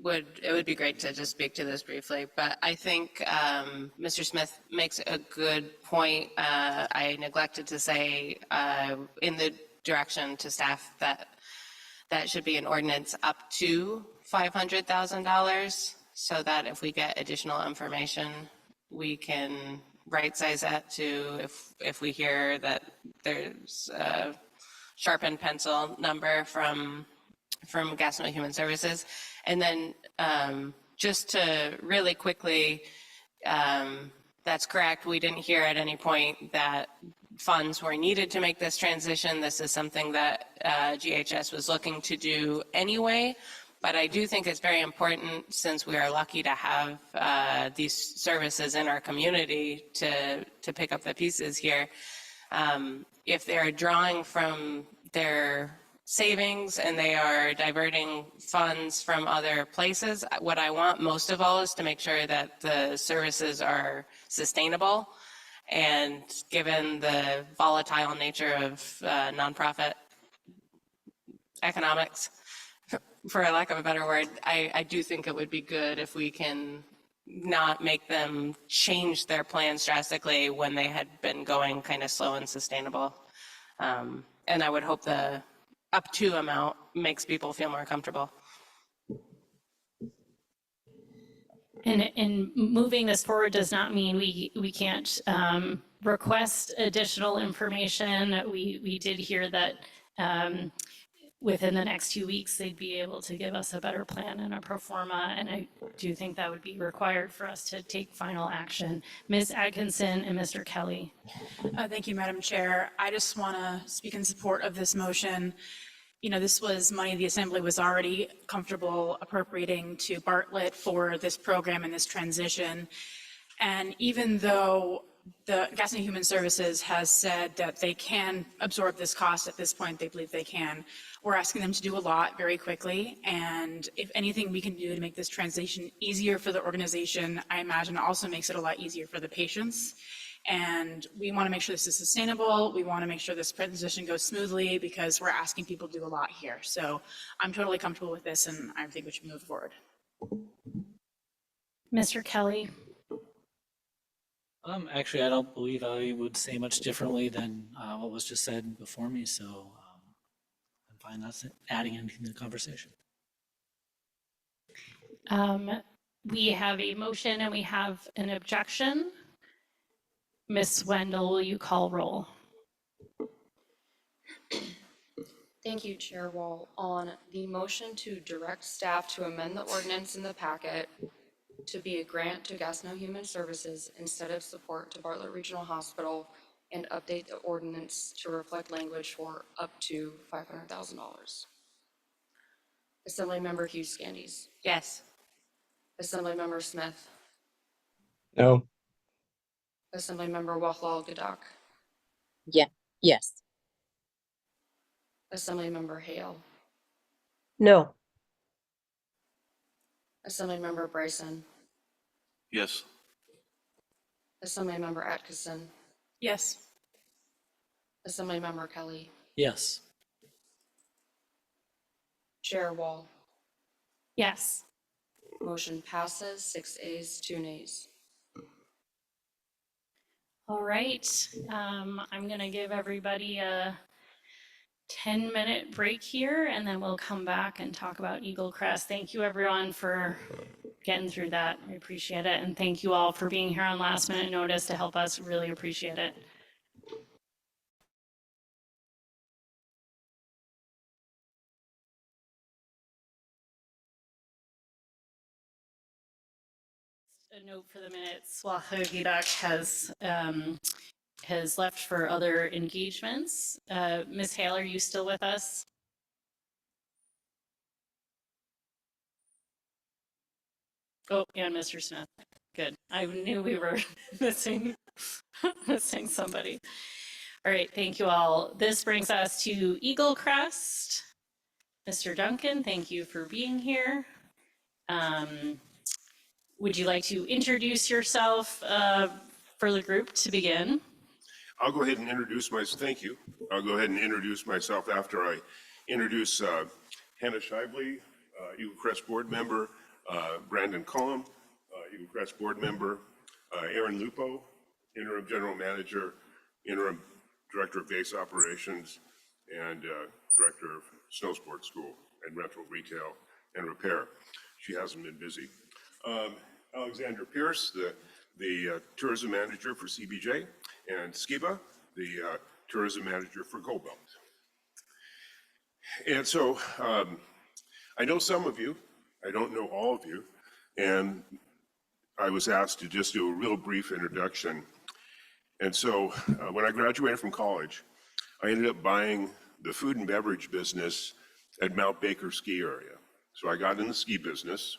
It would be great to just speak to this briefly, but I think Mr. Smith makes a good point. I neglected to say in the direction to staff that should be an ordinance up to $500,000, so that if we get additional information, we can right size that to if we hear that there's a sharpened pencil number from Juneau Human Services. And then just to really quickly, that's correct. We didn't hear at any point that funds were needed to make this transition. This is something that GHS was looking to do anyway. But I do think it's very important, since we are lucky to have these services in our community, to pick up the pieces here. If they're drawing from their savings and they are diverting funds from other places, what I want most of all is to make sure that the services are sustainable. And given the volatile nature of nonprofit economics, for a lack of a better word, I do think it would be good if we can not make them change their plans drastically when they had been going kind of slow and sustainable. And I would hope the up to amount makes people feel more comfortable. And moving this forward does not mean we can't request additional information. We did hear that within the next 2 weeks, they'd be able to give us a better plan and a pro forma, and I do think that would be required for us to take final action. Ms. Atkinson and Mr. Kelly. Thank you, Madam Chair. I just want to speak in support of this motion. You know, this was money the Assembly was already comfortable appropriating to Bartlett for this program and this transition. And even though the Gas and Human Services has said that they can absorb this cost at this point, they believe they can, we're asking them to do a lot very quickly. And if anything we can do to make this transition easier for the organization, I imagine it also makes it a lot easier for the patients. And we want to make sure this is sustainable. We want to make sure this transition goes smoothly because we're asking people to do a lot here. So I'm totally comfortable with this, and I think we should move forward. Mr. Kelly. Actually, I don't believe I would say much differently than what was just said before me, so I'm fine not adding anything to the conversation. We have a motion and we have an objection. Ms. Wendell, will you call roll? Thank you, Chair Wall. On the motion to direct staff to amend the ordinance in the packet to be a grant to Gatineau Human Services instead of support to Bartlett Regional Hospital and update the ordinance to reflect language for up to $500,000. Assemblymember Hughes Scandies. Yes. Assemblymember Smith. No. Assemblymember Wachlaw Gadak. Yes. Assemblymember Hale. No. Assemblymember Bryson. Yes. Assemblymember Atkinson. Yes. Assemblymember Kelly. Yes. Chair Wall. Yes. Motion passes 6 ayes, 2 nays. All right. I'm going to give everybody a 10-minute break here, and then we'll come back and talk about Eagle Crest. Thank you, everyone, for getting through that. I appreciate it. And thank you all for being here on last minute notice to help us. Really appreciate it. A note for the minutes, Wachlaw Gadak has left for other engagements. Ms. Hale, are you still with us? Oh, and Mr. Smith. Good. I knew we were missing somebody. All right, thank you all. This brings us to Eagle Crest. Mr. Duncan, thank you for being here. Would you like to introduce yourself for the group to begin? I'll go ahead and introduce myself. Thank you. I'll go ahead and introduce myself after I introduce Hannah Shively, Eagle Crest board member, Brandon Collum, Eagle Crest board member, Aaron Lupo, interim general manager, interim director of base operations, and director of snow sports school and rental retail and repair. She hasn't been busy. Alexander Pierce, the tourism manager for CBJ, and Skiba, the tourism manager for Gold Belt. And so I know some of you, I don't know all of you, and I was asked to just do a real brief introduction. And so when I graduated from college, I ended up buying the food and beverage business at Mount Baker ski area. So I got in the ski business,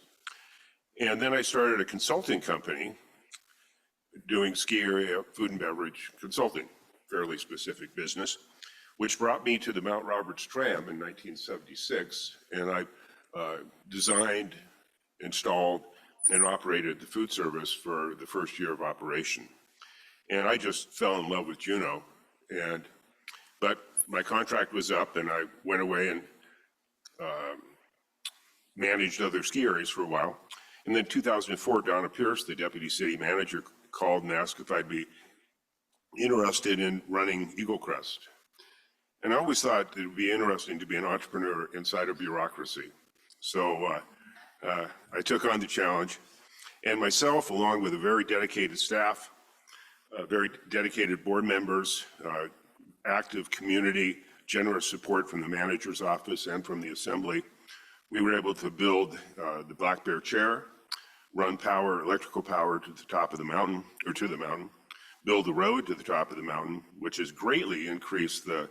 and then I started a consulting company doing ski area food and beverage consulting, fairly specific business, which brought me to the Mount Roberts Tram in 1976, and I designed, installed, and operated the food service for the first year of operation. And I just fell in love with Juneau, but my contract was up, and I went away and managed other ski areas for a while. And then 2004, Donna Pierce, the deputy city manager, called and asked if I'd be interested in running Eagle Crest. And I always thought it would be interesting to be an entrepreneur inside of bureaucracy. So I took on the challenge, and myself, along with a very dedicated staff, very dedicated board members, active community, generous support from the manager's office and from the assembly, we were able to build the Black Bear chair, run power, electrical power to the top of the mountain, or to the mountain, build the road to the top of the mountain, which has greatly increased the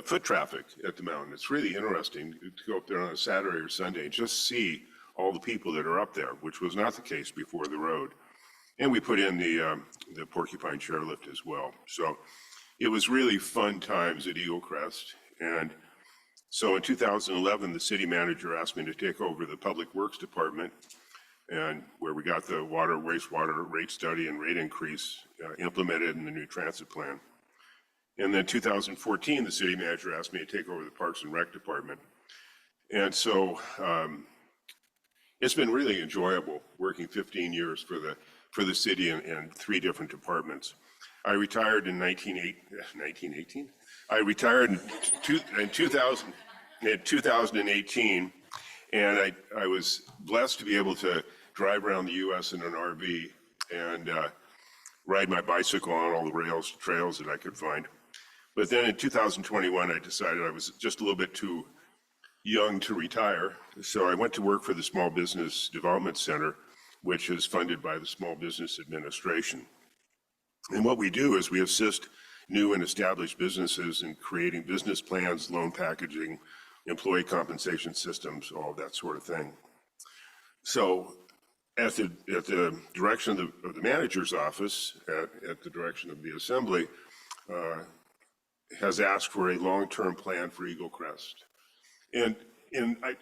foot traffic at the mountain. It's really interesting to go up there on a Saturday or Sunday and just see all the people that are up there, which was not the case before the road. And we put in the Porcupine chairlift as well. So it was really fun times at Eagle Crest. And so in 2011, the city manager asked me to take over the Public Works Department, and where we got the water, wastewater rate study and rate increase implemented in the new transit plan. And then 2014, the city manager asked me to take over the Parks and Rec Department. And so it's been really enjoyable working 15 years for the city in 3 different departments. I retired in 1918. I retired in 2018, and I was blessed to be able to drive around the U.S. in an RV and ride my bicycle on all the trails that I could find. But then in 2021, I decided I was just a little bit too young to retire. So I went to work for the Small Business Development Center, which is funded by the Small Business Administration. And what we do is we assist new and established businesses in creating business plans, loan packaging, employee compensation systems, all that sort of thing. So at the direction of the manager's office, at the direction of the assembly, has asked for a long-term plan for Eagle Crest. And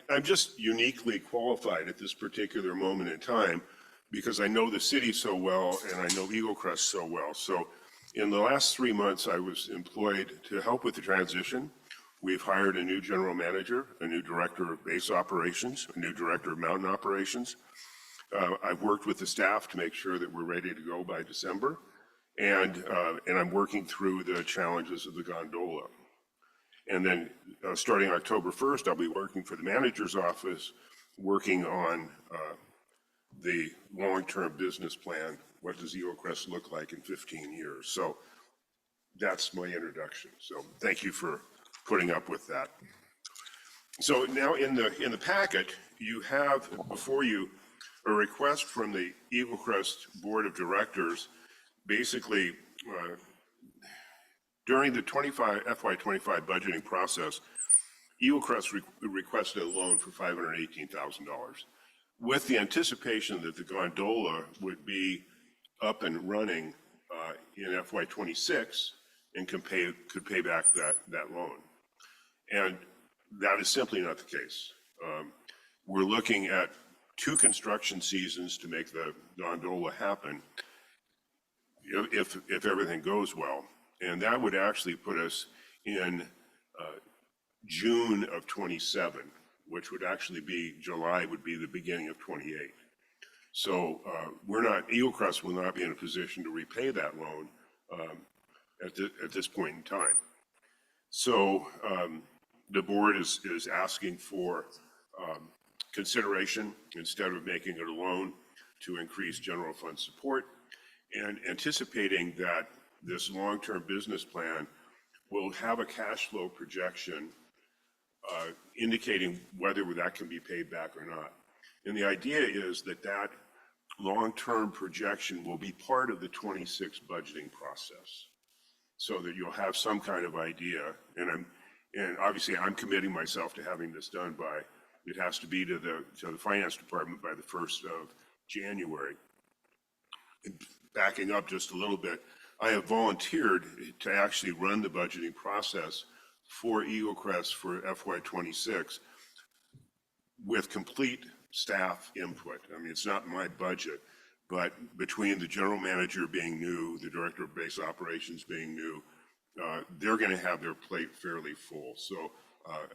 I'm just uniquely qualified at this particular moment in time because I know the city so well and I know Eagle Crest so well. So in the last 3 months, I was employed to help with the transition. We've hired a new general manager, a new director of base operations, a new director of mountain operations. I've worked with the staff to make sure that we're ready to go by December. And I'm working through the challenges of the gondola. And then starting October 1st, I'll be working for the manager's office, working on the long-term business plan. What does Eagle Crest look like in 15 years? So that's my introduction. So thank you for putting up with that. So now in the packet, you have before you a request from the Eagle Crest Board of Directors. Basically, during the FY25 budgeting process, Eagle Crest requested a loan for $518,000 with the anticipation that the gondola would be up and running in FY26 and could pay back that loan. And that is simply not the case. We're looking at 2 construction seasons to make the gondola happen if everything goes well. And that would actually put us in June of 27, which would actually be July would be the beginning of 28. So Eagle Crest will not be in a position to repay that loan at this point in time. So the board is asking for consideration instead of making it a loan to increase general fund support and anticipating that this long-term business plan will have a cash flow projection indicating whether that can be paid back or not. And the idea is that long-term projection will be part of the 26 budgeting process so that you'll have some kind of idea. And obviously I'm committing myself to having this done it has to be to the finance department by the 1st of January. And backing up just a little bit, I have volunteered to actually run the budgeting process for Eagle Crest for FY26 with complete staff input. I mean, it's not my budget, but between the general manager being new, the director of base operations being new, they're going to have their plate fairly full. So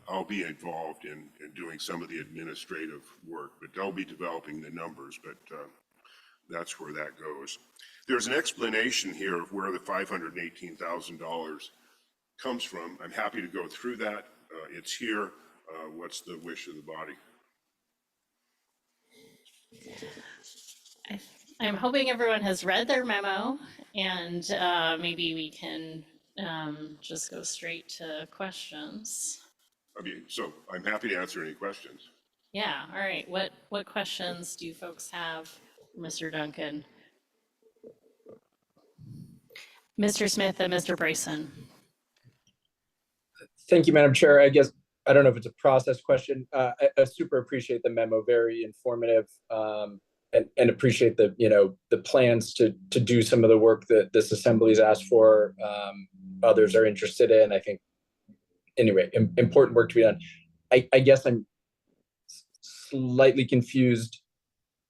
I'll be involved in doing some of the administrative work, but they'll be developing the numbers, but that's where that goes. There's an explanation here of where the $518,000 comes from. I'm happy to go through that. It's here. What's the wish of the body? I'm hoping everyone has read their memo, and maybe we can just go straight to questions. I mean, so I'm happy to answer any questions. Yeah, all right. What questions do you folks have, Mr. Duncan? Mr. Smith and Mr. Bryson. Thank you, Madam Chair. I guess, I don't know if it's a process question. I super appreciate the memo, very informative, and appreciate the, the plans to do some of the work that this assembly's asked for. Others are interested in, I think, anyway, important work to be done. I guess I'm slightly confused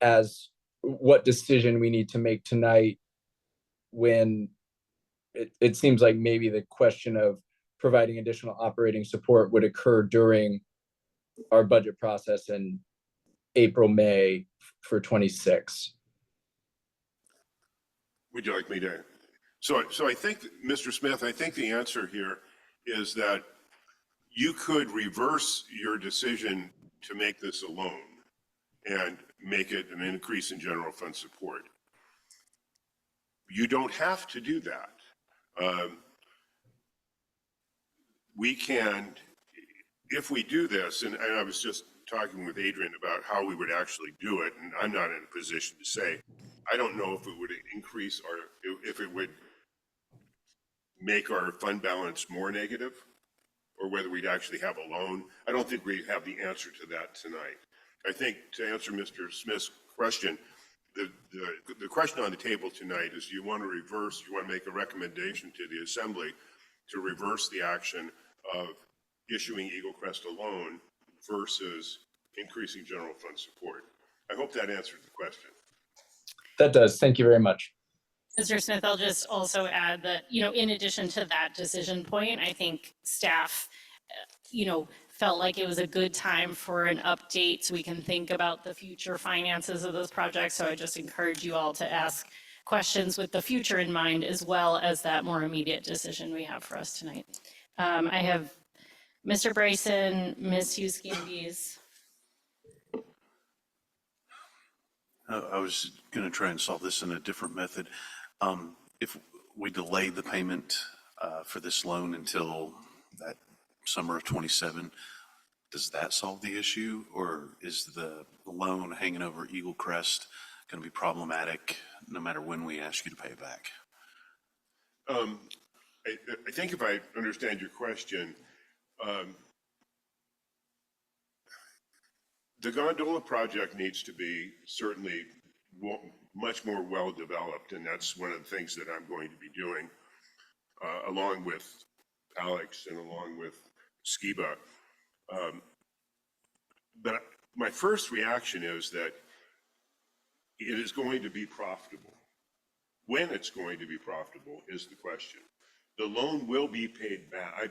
as what decision we need to make tonight when it seems like maybe the question of providing additional operating support would occur during our budget process in April, May for 26. Would you like me to? So I think, Mr. Smith, I think the answer here is that you could reverse your decision to make this a loan and make it an increase in general fund support. You don't have to do that. We can, if we do this, and I was just talking with Adrian about how we would actually do it, and I'm not in a position to say. I don't know if it would increase if it would make our fund balance more negative, or whether we'd actually have a loan. I don't think we have the answer to that tonight. I think to answer Mr. Smith's question, the question on the table tonight is, you want to make a recommendation to the Assembly to reverse the action of issuing Eagle Crest a loan versus increasing general fund support. I hope that answered the question. That does. Thank you very much. Mr. Smith, I'll just also add that, in addition to that decision point, I think staff, felt like it was a good time for an update so we can think about the future finances of those projects. So I just encourage you all to ask questions with the future in mind, as well as that more immediate decision we have for us tonight. I have Mr. Bryson, Ms. Hughes-Gambies. I was going to try and solve this in a different method. If we delay the payment for this loan until that summer of 27, does that solve the issue? Or is the loan hanging over Eagle Crest going to be problematic no matter when we ask you to pay it back? I think if I understand your question, the gondola project needs to be certainly much more well-developed, and that's one of the things that I'm going to be doing, along with Alex and along with Skiba. But my first reaction is that it is going to be profitable. When it's going to be profitable is the question. The loan will be paid back.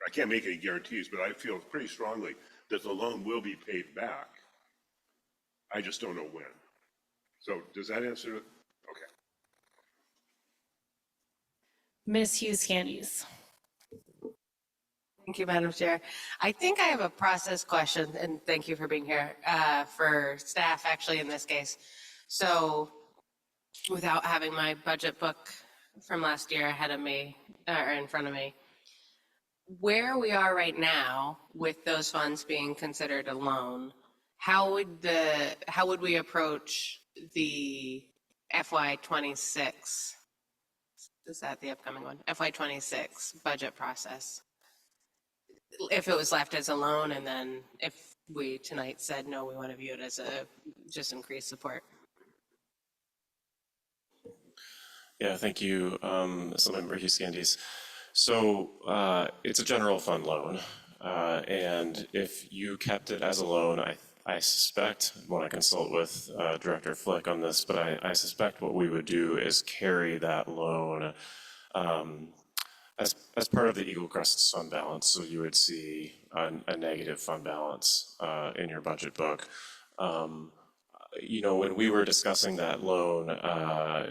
I can't make any guarantees, but I feel pretty strongly that the loan will be paid back. I just don't know when. So does that answer it? Okay. Ms. Hughes-Candies. Thank you, Madam Chair. I think I have a process question, and thank you for being here, for staff, actually, in this case. So without having my budget book from last year ahead of me, or in front of me, where we are right now with those funds being considered a loan, how would we approach the FY26? Is that the upcoming one? FY26 budget process? If it was left as a loan, and then if we tonight said, no, we want to view it as just increased support. Yeah, thank you, Assemblymember Hughes-Candies. So it's a general fund loan, and if you kept it as a loan, I suspect, when I consult with Director Flick on this, but I suspect what we would do is carry that loan as part of the Eagle Crest's fund balance, so you would see a negative fund balance in your budget book. When we were discussing that loan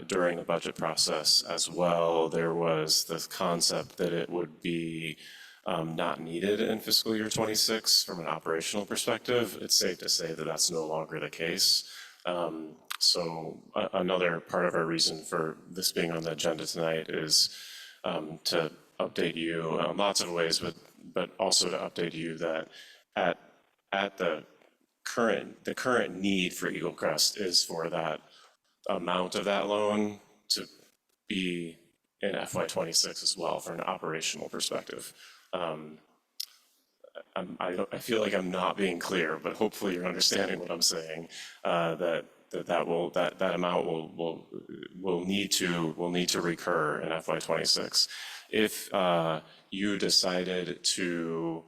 during the budget process as well, there was this concept that it would be not needed in fiscal year '26 from an operational perspective. It's safe to say that that's no longer the case. Another part of our reason for this being on the agenda tonight is to update you in lots of ways, but also to update you that at the current need for Eagle Crest is for that amount of that loan to be in FY '26 as well, from an operational perspective. I feel like I'm not being clear, but hopefully you're understanding what I'm saying. That amount will need to recur in FY '26. If you decided to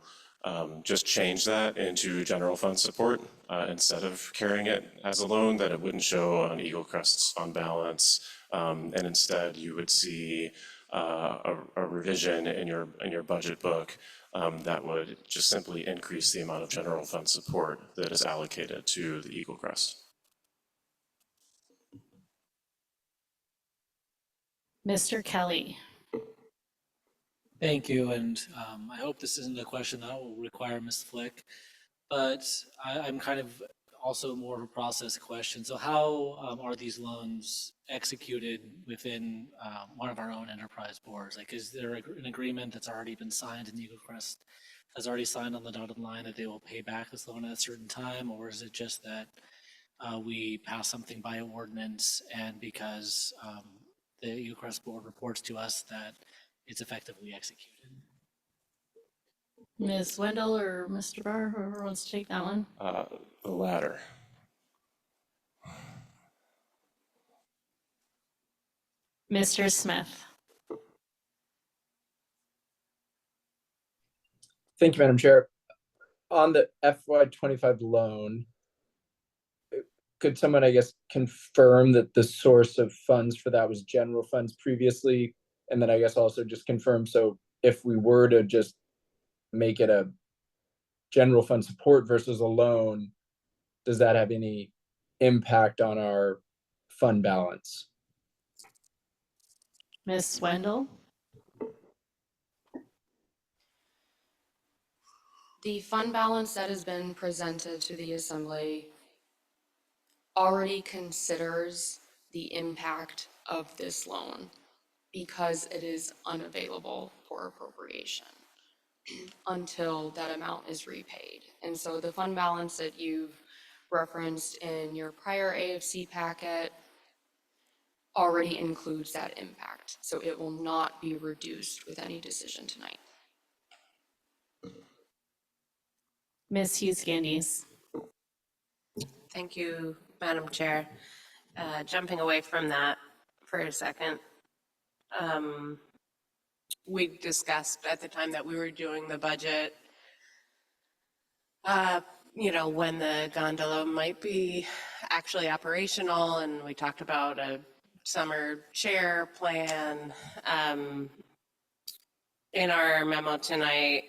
just change that into general fund support instead of carrying it as a loan, that it wouldn't show on Eagle Crest's fund balance, and instead you would see a revision in your budget book that would just simply increase the amount of general fund support that is allocated to the Eagle Crest. Mr. Kelly. Thank you, and I hope this isn't a question that will require Ms. Flick, but I'm kind of also more of a process question. So how are these loans executed within one of our own enterprise boards? Like, is there an agreement that's already been signed and Eagle Crest has already signed on the dotted line that they will pay back this loan at a certain time? Or is it just that we pass something by ordinance, and because the Eagle Crest board reports to us that it's effectively executed? Ms. Wendell or Mr. Barr, whoever wants to take that one. The latter. Mr. Smith. Thank you, Madam Chair. On the FY '25 loan, could someone, I guess, confirm that the source of funds for that was general funds previously? And then I guess also just confirm, so if we were to just make it a general fund support versus a loan, does that have any impact on our fund balance? Ms. Wendell. The fund balance that has been presented to the Assembly already considers the impact of this loan because it is unavailable for appropriation until that amount is repaid. And so the fund balance that you've referenced in your prior AFC packet already includes that impact. So it will not be reduced with any decision tonight. Ms. Hughes-Gandies. Thank you, Madam Chair. Jumping away from that for a second. We discussed at the time that we were doing the budget, when the gondola might be actually operational, and we talked about a summer share plan. In our memo tonight,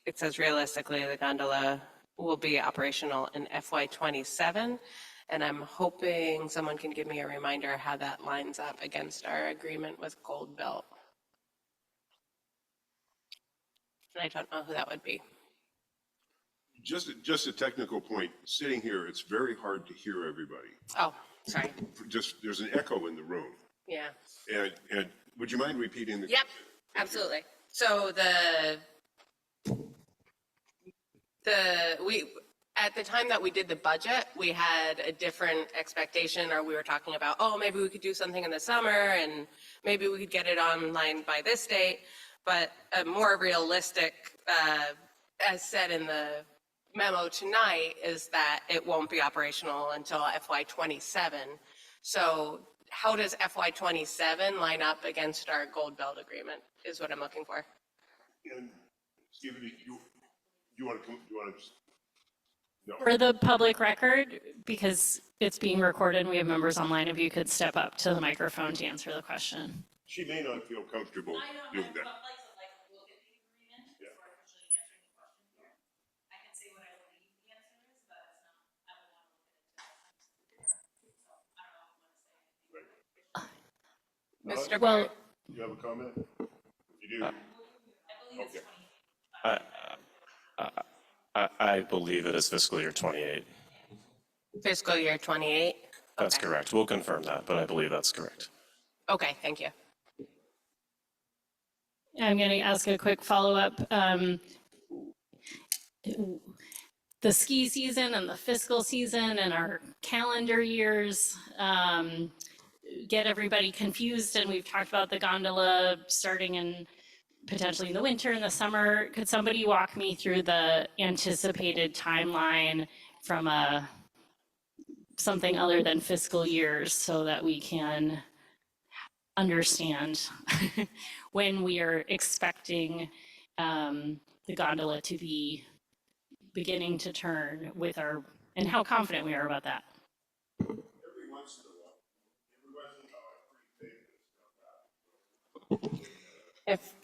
it says realistically the gondola will be operational in FY '27, and I'm hoping someone can give me a reminder how that lines up against our agreement with Gold Belt. And I don't know who that would be. Just a technical point, sitting here, it's very hard to hear everybody. Oh, sorry. There's an echo in the room. Yeah. And would you mind repeating the? Yep, absolutely. So at the time that we did the budget, we had a different expectation, or we were talking about, oh, maybe we could do something in the summer and maybe we could get it online by this date. But a more realistic, as said in the memo tonight, is that it won't be operational until FY '27. So how does FY '27 line up against our Gold Belt agreement is what I'm looking for. And Stephen, you want to? No. For the public record, because it's being recorded and we have members online, if you could step up to the microphone to answer the question. She may not feel comfortable doing that. Mr. Well, Bard? You have a comment? You do? Okay. I believe it is fiscal year 28. Fiscal year 28? That's Okay. correct. We'll confirm that, but I believe that's correct. Okay, thank you. I'm going to ask a quick follow-up. The ski season and the fiscal season and our calendar years get everybody confused, and we've talked about the gondola starting in potentially in the winter and the summer. Could somebody walk me through the anticipated timeline from something other than fiscal years so that we can understand when we are expecting the gondola to be beginning to turn with our, and how confident we are about that?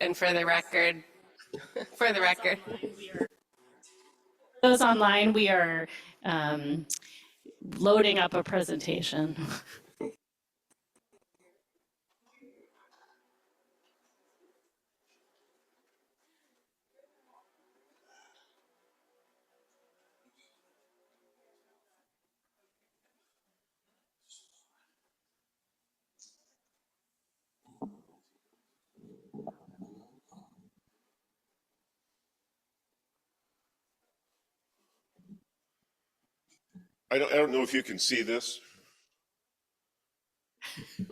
And for the record, for the record, Those online, we are loading up a presentation. I don't know if you can see this,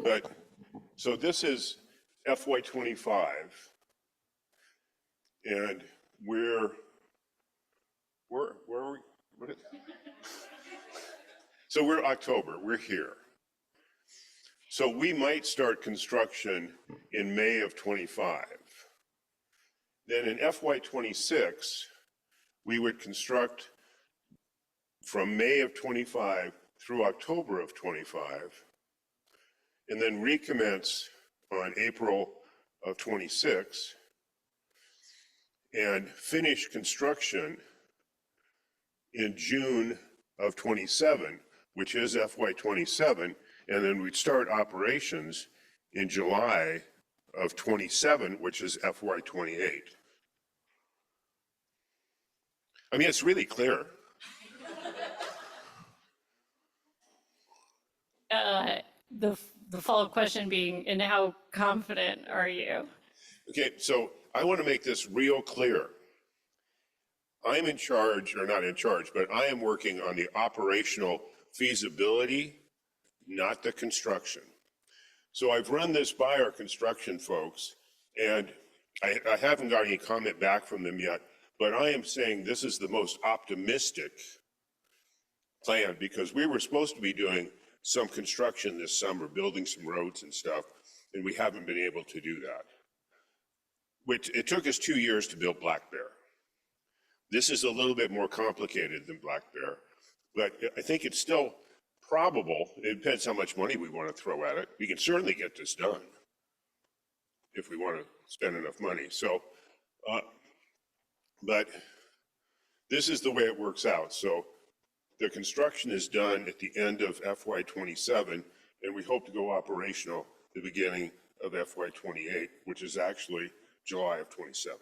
but, so this is FY '25. And where are we? So we're October, we're here. So we might start construction in May of '25. Then in FY '26, we would construct from May of '25 through October of '25, and then recommence on April of '26, and finish construction in June of '27, which is FY '27, and then we'd start operations in July of '27, which is FY '28. I mean, it's really clear. The follow-up question being, and how confident are you? Okay, so I want to make this real clear. I'm in charge, or not in charge, but I am working on the operational feasibility, not the construction. So I've run this by our construction folks, and I haven't got any comment back from them yet, but I am saying this is the most optimistic plan, because we were supposed to be doing some construction this summer, building some roads and stuff, and we haven't been able to do that. Which, it took us 2 years to build Black Bear. This is a little bit more complicated than Black Bear, but I think it's still probable. It depends how much money we want to throw at it. We can certainly get this done if we want to spend enough money. So, but this is the way it works out. So the construction is done at the end of FY '27, and we hope to go operational the beginning of FY '28, which is actually July of '27.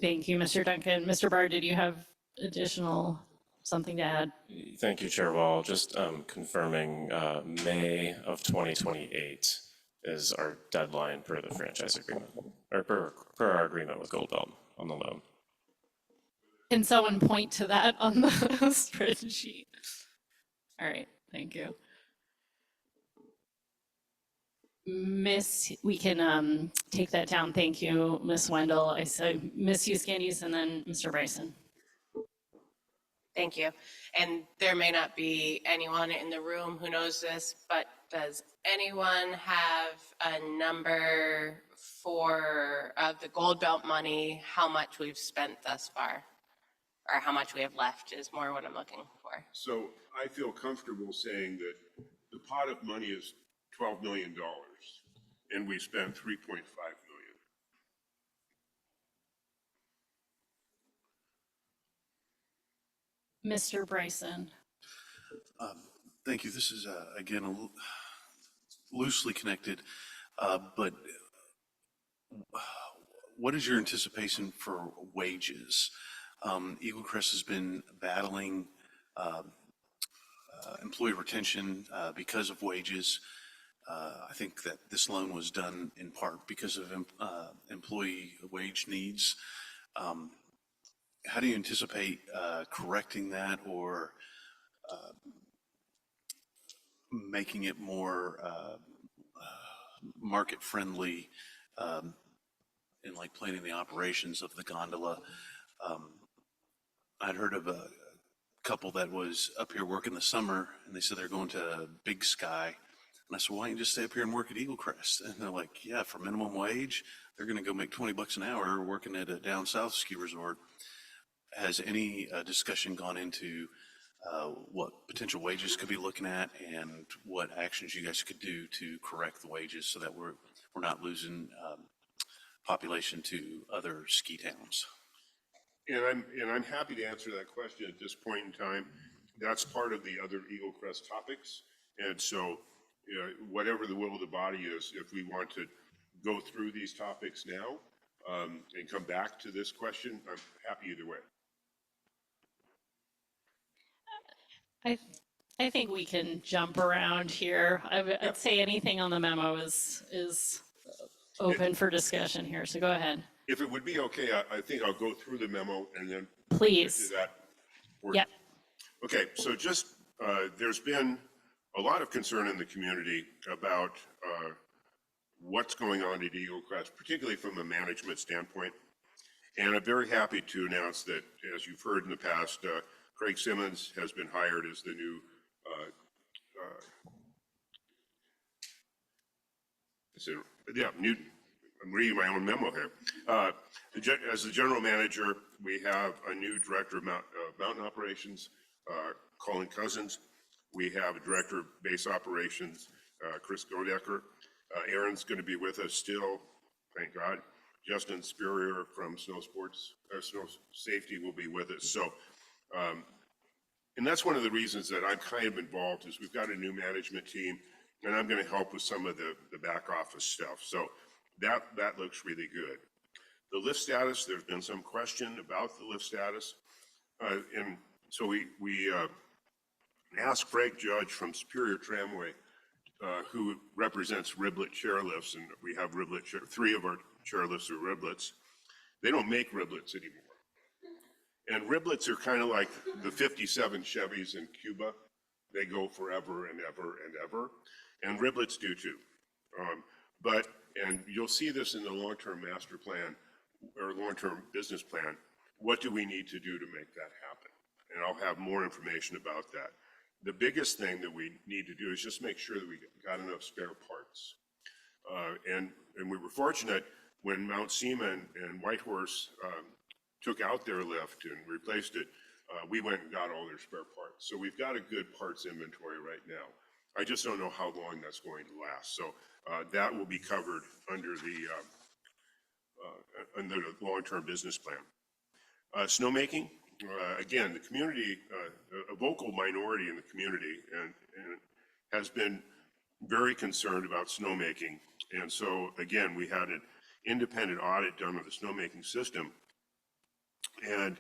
Thank you, Mr. Duncan. Mr. Bard, did you have additional something to add? Thank you, Chair Wall. Just confirming May of 2028 is our deadline per the franchise agreement, or per our agreement with Gold Belt on the loan. Can someone point to that on the spreadsheet? All right, thank you. We can take that down. Thank you, Miss Wendell. I said Miss Euskandis and then Mr. Bryson. thank you. And there may not be anyone in the room who knows this, but does anyone have a number for the Gold Belt money, how much we've spent thus far? Or how much we have left is more what I'm looking for. So I feel comfortable saying that the pot of money is $12 million, and we spent 3.5 million. Mr. Bryson. Thank you. This is, again, loosely connected, but what is your anticipation for wages? Eagle Crest has been battling employee retention because of wages. I think that this loan was done in part because of employee wage needs. How do you anticipate correcting that or making it more market friendly in like planning the operations of the gondola? I'd heard of a couple that was up here working the summer, and they said they're going to Big Sky. And I said, why don't you just stay up here and work at Eagle Crest? And they're like, yeah, for minimum wage, they're going to go make $20 an hour working at a down south ski resort. Has any discussion gone into what potential wages could be looking at and what actions you guys could do to correct the wages so that we're not losing population to other ski towns? And I'm happy to answer that question at this point in time. That's part of the other Eagle Crest topics. And so, you know, whatever the will of the body is, if we want to go through these topics now and come back to this question, I'm happy either way. I think we can jump around here. I'd say anything on the memo is open for discussion here, so go ahead. If it would be okay, I think I'll go through the memo and then. Please. Do that. Yep. Okay, so just, there's been a lot of concern in the community about what's going on at Eagle Crest, particularly from a management standpoint. And I'm very happy to announce that, as you've heard in the past, Craig Simmons has been hired as the new I'm reading my own memo here. As the general manager, we have a new director of mountain operations, Colin Cousins. We have a director of base operations, Chris Godecker. Aaron's going to be with us still, thank God. Justin Spurrier from Snow Safety will be with us. So, and that's one of the reasons that I'm kind of involved is we've got a new management team, and I'm going to help with some of the back office stuff. So that looks really good. The lift status, there's been some question about the lift status. And so we asked Frank Judge from Superior Tramway, who represents riblet chairlifts, and we have three of our chairlifts are riblets. They don't make riblets anymore. And riblets are kind of like the 57 Chevys in Cuba. They go forever and ever and ever. And riblets do too. And you'll see this in the long-term master plan or long-term business plan. What do we need to do to make that happen? And I'll have more information about that. The biggest thing that we need to do is just make sure that we got enough spare parts. And we were fortunate when Mount Seaman and Whitehorse took out their lift and replaced it, we went and got all their spare parts. So we've got a good parts inventory right now. I just don't know how long that's going to last. So that will be covered under the long-term business plan. Snowmaking, again, the community, a vocal minority in the community and has been very concerned about snowmaking. And so, again, we had an independent audit done of the snowmaking system. And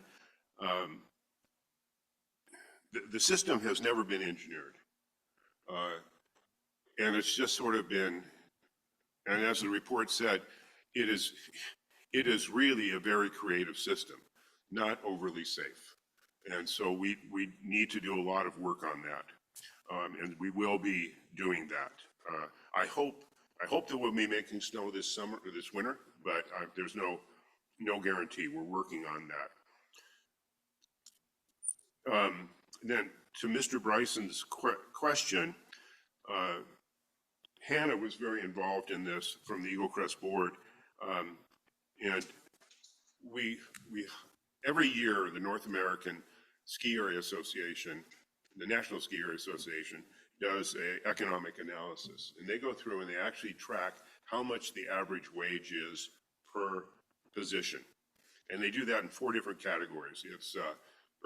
the system has never been engineered. And it's just sort of been, and as the report said, it is really a very creative system, not overly safe. And so we need to do a lot of work on that. And we will be doing that. I hope that we'll be making snow this summer or this winter, but there's no guarantee. We're working on that. Then to Mr. Bryson's question, Hannah was very involved in this from the Eagle Crest board. And we every year, the North American Ski Area Association, the National Ski Area Association, does an economic analysis. And they go through and they actually track how much the average wage is per position. And they do that in 4 different categories. It's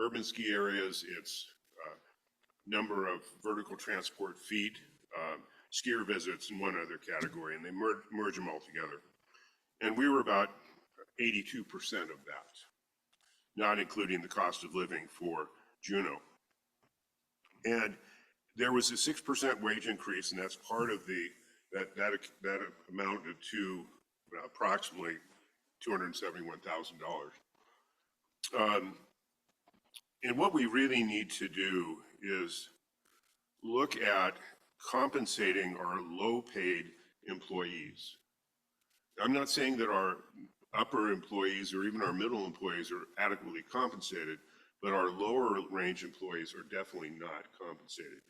urban ski areas, it's number of vertical transport feet, skier visits and one other category, and they merge them all together. And we were about 82% of that, not including the cost of living for Juneau. And there was a 6% wage increase, and that's part of that amounted to approximately $271,000. And what we really need to do is look at compensating our low-paid employees. I'm not saying that our upper employees or even our middle employees are adequately compensated, but our lower range employees are definitely not compensated.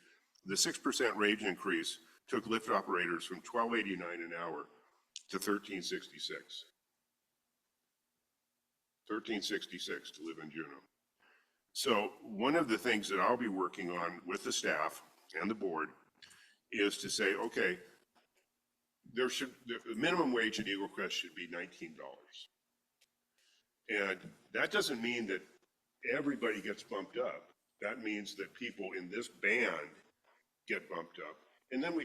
The 6% wage increase took lift operators from $12.89 an hour to $13.66. $13.66 to live in Juneau. So one of the things that I'll be working on with the staff and the board is to say, okay, the minimum wage at Eagle Crest should be $19. And that doesn't mean that everybody gets bumped up. That means that people in this band get bumped up. And then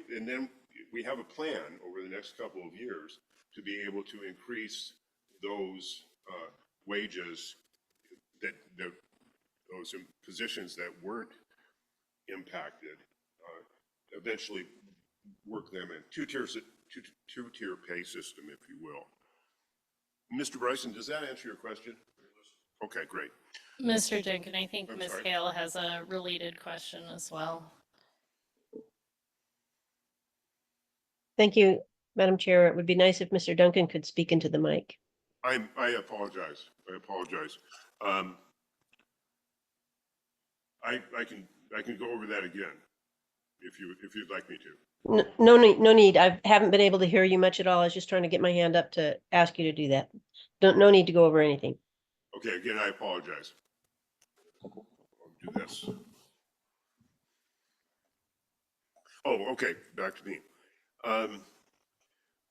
we have a plan over the next couple of years to be able to increase those wages those positions that weren't impacted, eventually work them in two-tier pay system, if you will. Mr. Bryson, does that answer your question? Okay, great. Mr. Duncan, I think I'm Ms. sorry. Hale has a related question as well. Thank you, Madam Chair. It would be nice if Mr. Duncan could speak into the mic. I apologize. I apologize. I can go over that again if you'd like me to. No need. I haven't been able to hear you much at all. I was just trying to get my hand up to ask you to do that. No need to go over anything. Okay, again, I apologize. I'll do this. Oh, okay, back to me.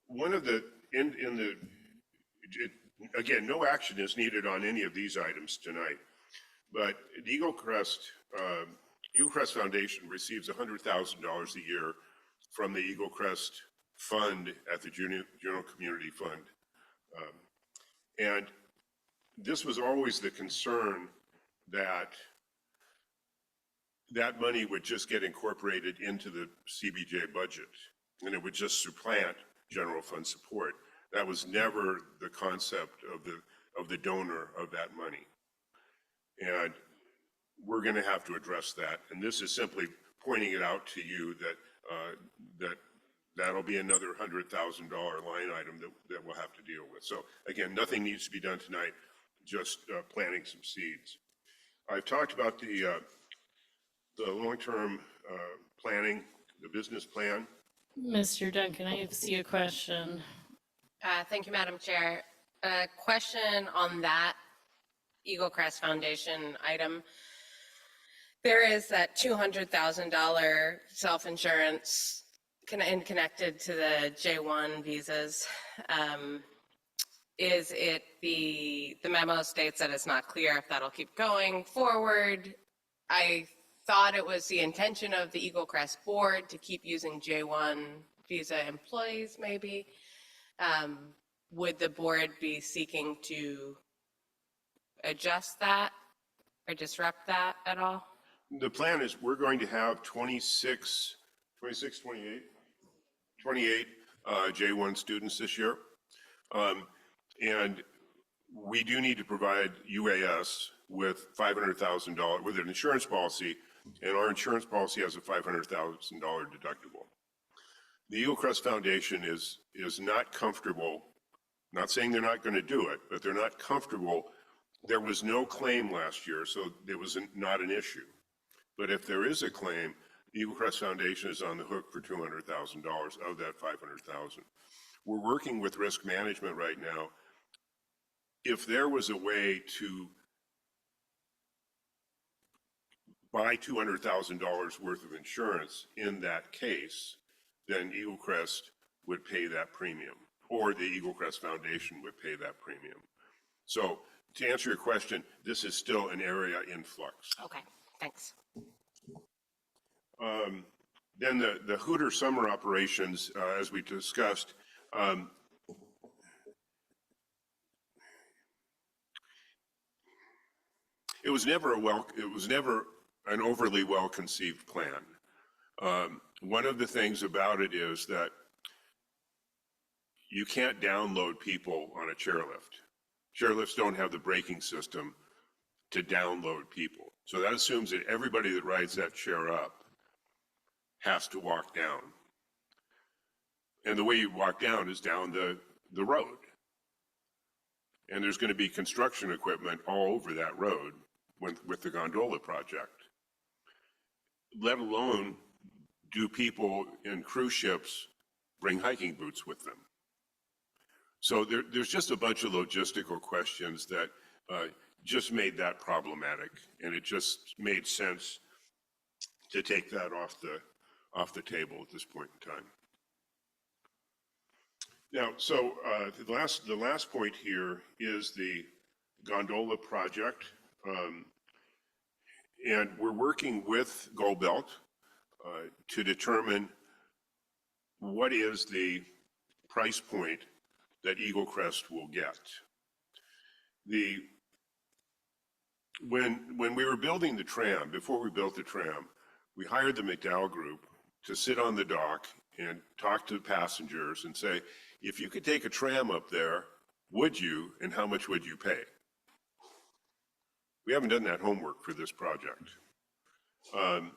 One of the, again, no action is needed on any of these items tonight, but the Eagle Crest Foundation receives $100,000 a year from the Eagle Crest Fund at the Juneau Community Fund. And this was always the concern that that money would just get incorporated into the CBJ budget and it would just supplant general fund support. That was never the concept of the donor of that money. And we're going to have to address that. And this is simply pointing it out to you that that'll be another $100,000 line item that we'll have to deal with. So again, nothing needs to be done tonight, just planting some seeds. I've talked about the long-term planning, the business plan. Mr. Duncan, I see a question. Thank you, Madam Chair. A question on that Eagle Crest Foundation item. There is that $200,000 self-insurance connected to the J1 visas. Is it the memo states that it's not clear if that'll keep going forward? I thought it was the intention of the Eagle Crest board to keep using J1 visa employees maybe. Would the board be seeking to adjust that or disrupt that at all? The plan is we're going to have 28 J1 students this year. And we do need to provide UAS with $500,000 with an insurance policy, and our insurance policy has a $500,000 deductible. The Eagle Crest Foundation is not comfortable, not saying they're not going to do it, but they're not comfortable. There was no claim last year, so it was not an issue. But if there is a claim, the Eagle Crest Foundation is on the hook for $200,000 of that $500,000. We're working with risk management right now. If there was a way to buy $200,000 worth of insurance in that case, then Eagle Crest would pay that premium, or the Eagle Crest Foundation would pay that premium. So to answer your question, this is still an area in flux. Okay, thanks. Then the Hooter summer operations, as we discussed, it was never an overly well-conceived plan. One of the things about it is that you can't download people on a chairlift. Chairlifts don't have the braking system to download people. So that assumes that everybody that rides that chair up has to walk down. And the way you walk down is down the road. And there's going to be construction equipment all over that road with the gondola project. Let alone do people in cruise ships bring hiking boots with them. So there's just a bunch of logistical questions that just made that problematic, and it just made sense to take that off the table at this point in time. Now, so the last point here is the gondola project, and we're working with Gold Belt to determine what is the price point that Eagle Crest will get. When we were building the tram, before we built the tram, we hired the McDowell Group to sit on the dock and talk to passengers and say, if you could take a tram up there, would you, and how much would you pay? We haven't done that homework for this project. And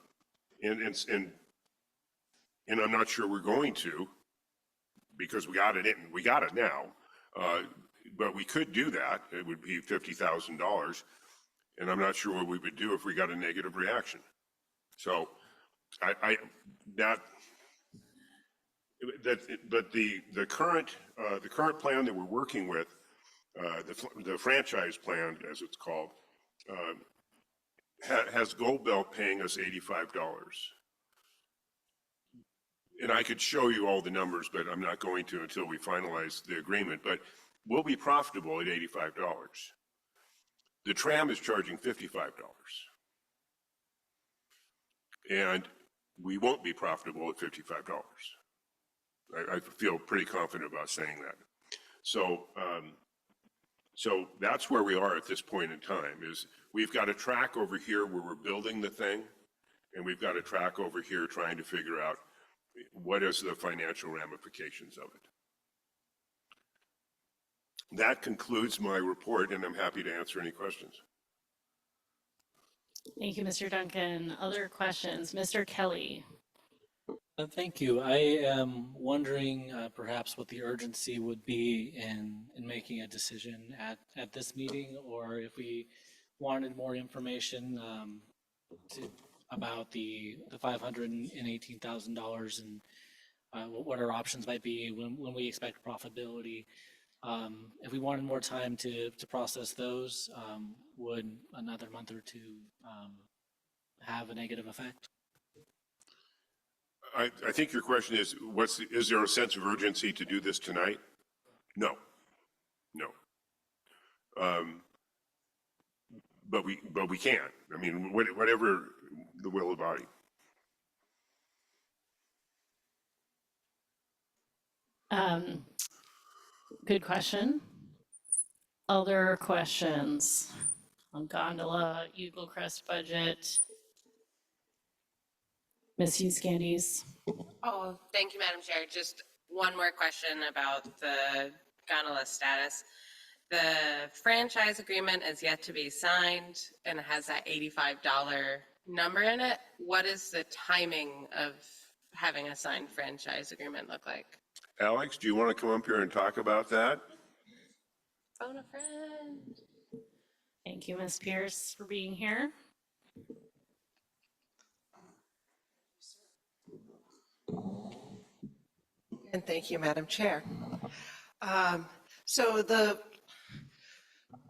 I'm not sure we're going to, because we got it now. But we could do that. It would be $50,000. And I'm not sure what we would do if we got a negative reaction. So but the current plan that we're working with, the franchise plan, as it's called, has Gold Belt paying us $85. And I could show you all the numbers, but I'm not going to until we finalize the agreement. But we'll be profitable at $85. The tram is charging $55. And we won't be profitable at $55. I feel pretty confident about saying that. So, so that's where we are at this point in time, is we've got a track over here where we're building the thing, and we've got a track over here trying to figure out what is the financial ramifications of it. That concludes my report, and I'm happy to answer any questions. Thank you, Mr. Duncan. Other questions? Mr. Kelly? Thank you. I am wondering perhaps what the urgency would be in making a decision at this meeting, or if we wanted more information about the $518,000 and what our options might be when we expect profitability. If we wanted more time to process those, would another month or two have a negative effect? I think your question is, is there a sense of urgency to do this tonight? No, no. But we can. I mean, whatever the will of the body. Good question. Other questions on gondola, Eagle Crest budget? Ms. Hughes Candies? Oh, thank you, Madam Chair. Just one more question about the gondola status. The franchise agreement is yet to be signed and it has that $85 number in it. What is the timing of having a signed franchise agreement look like? Alex, do you want to come up here and talk about that? Phone a friend. Thank you, Ms. Pierce, for being here. And thank you, Madam Chair. So the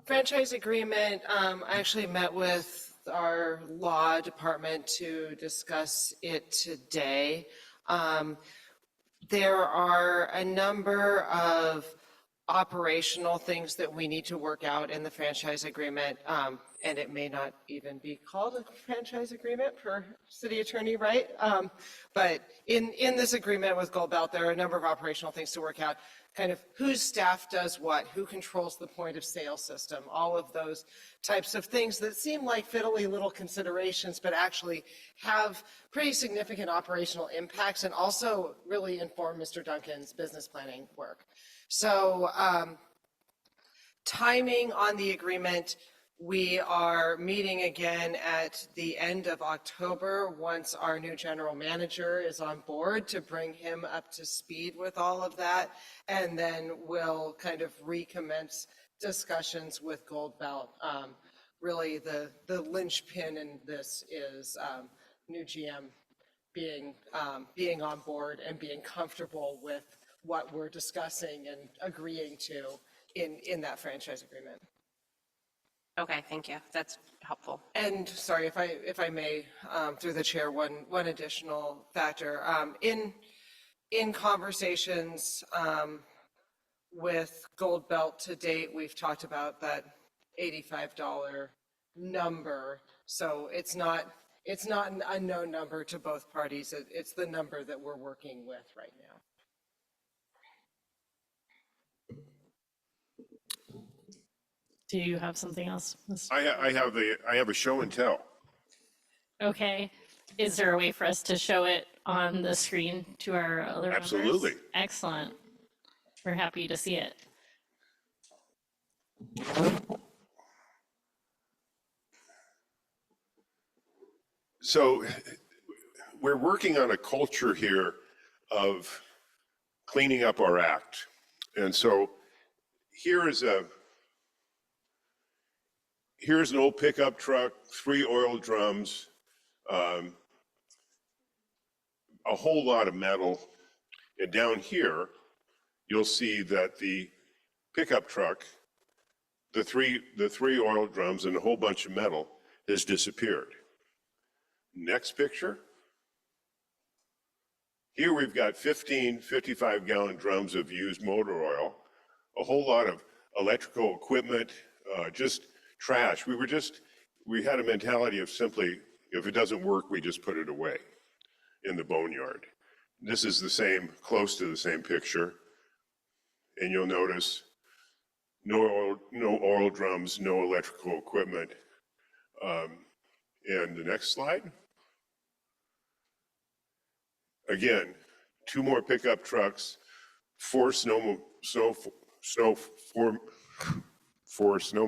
franchise agreement, I actually met with our law department to discuss it today. There are a number of operational things that we need to work out in the franchise agreement. And it may not even be called a franchise agreement per city attorney, right? But in this agreement with Gold Belt, there are a number of operational things to work out. Kind of whose staff does what, who controls the point of sale system, all of those types of things that seem like fiddly little considerations, but actually have pretty significant operational impacts and also really inform Mr. Duncan's business planning work. So timing on the agreement, we are meeting again at the end of October once our new general manager is on board to bring him up to speed with all of that. And then we'll kind of recommence discussions with Gold Belt. Really the linchpin in this is new GM being on board and being comfortable with what we're discussing and agreeing to in that franchise agreement. Okay, thank you. That's helpful. And sorry, if I may, through the chair, one additional factor. In conversations with Gold Belt to date, we've talked about that $85 number. So it's not an unknown number to both parties. It's the number that we're working with right now. Do you have something else? I have a show and tell. Okay. Is there a way for us to show it on the screen to our other members? Absolutely. Excellent. We're happy to see it. So we're working on a culture here of cleaning up our act. And so here's an old pickup truck, 3 oil drums, a whole lot of metal. And down here, you'll see that the pickup truck, the three oil drums and a whole bunch of metal has disappeared. Next picture. Here we've got 15 55-gallon drums of used motor oil, a whole lot of electrical equipment, just trash. We had a mentality of simply, if it doesn't work, we just put it away in the boneyard. This is the same, close to the same picture. And you'll notice no oil drums, no electrical equipment. And the next slide. Again, 2 more pickup trucks, 4 snow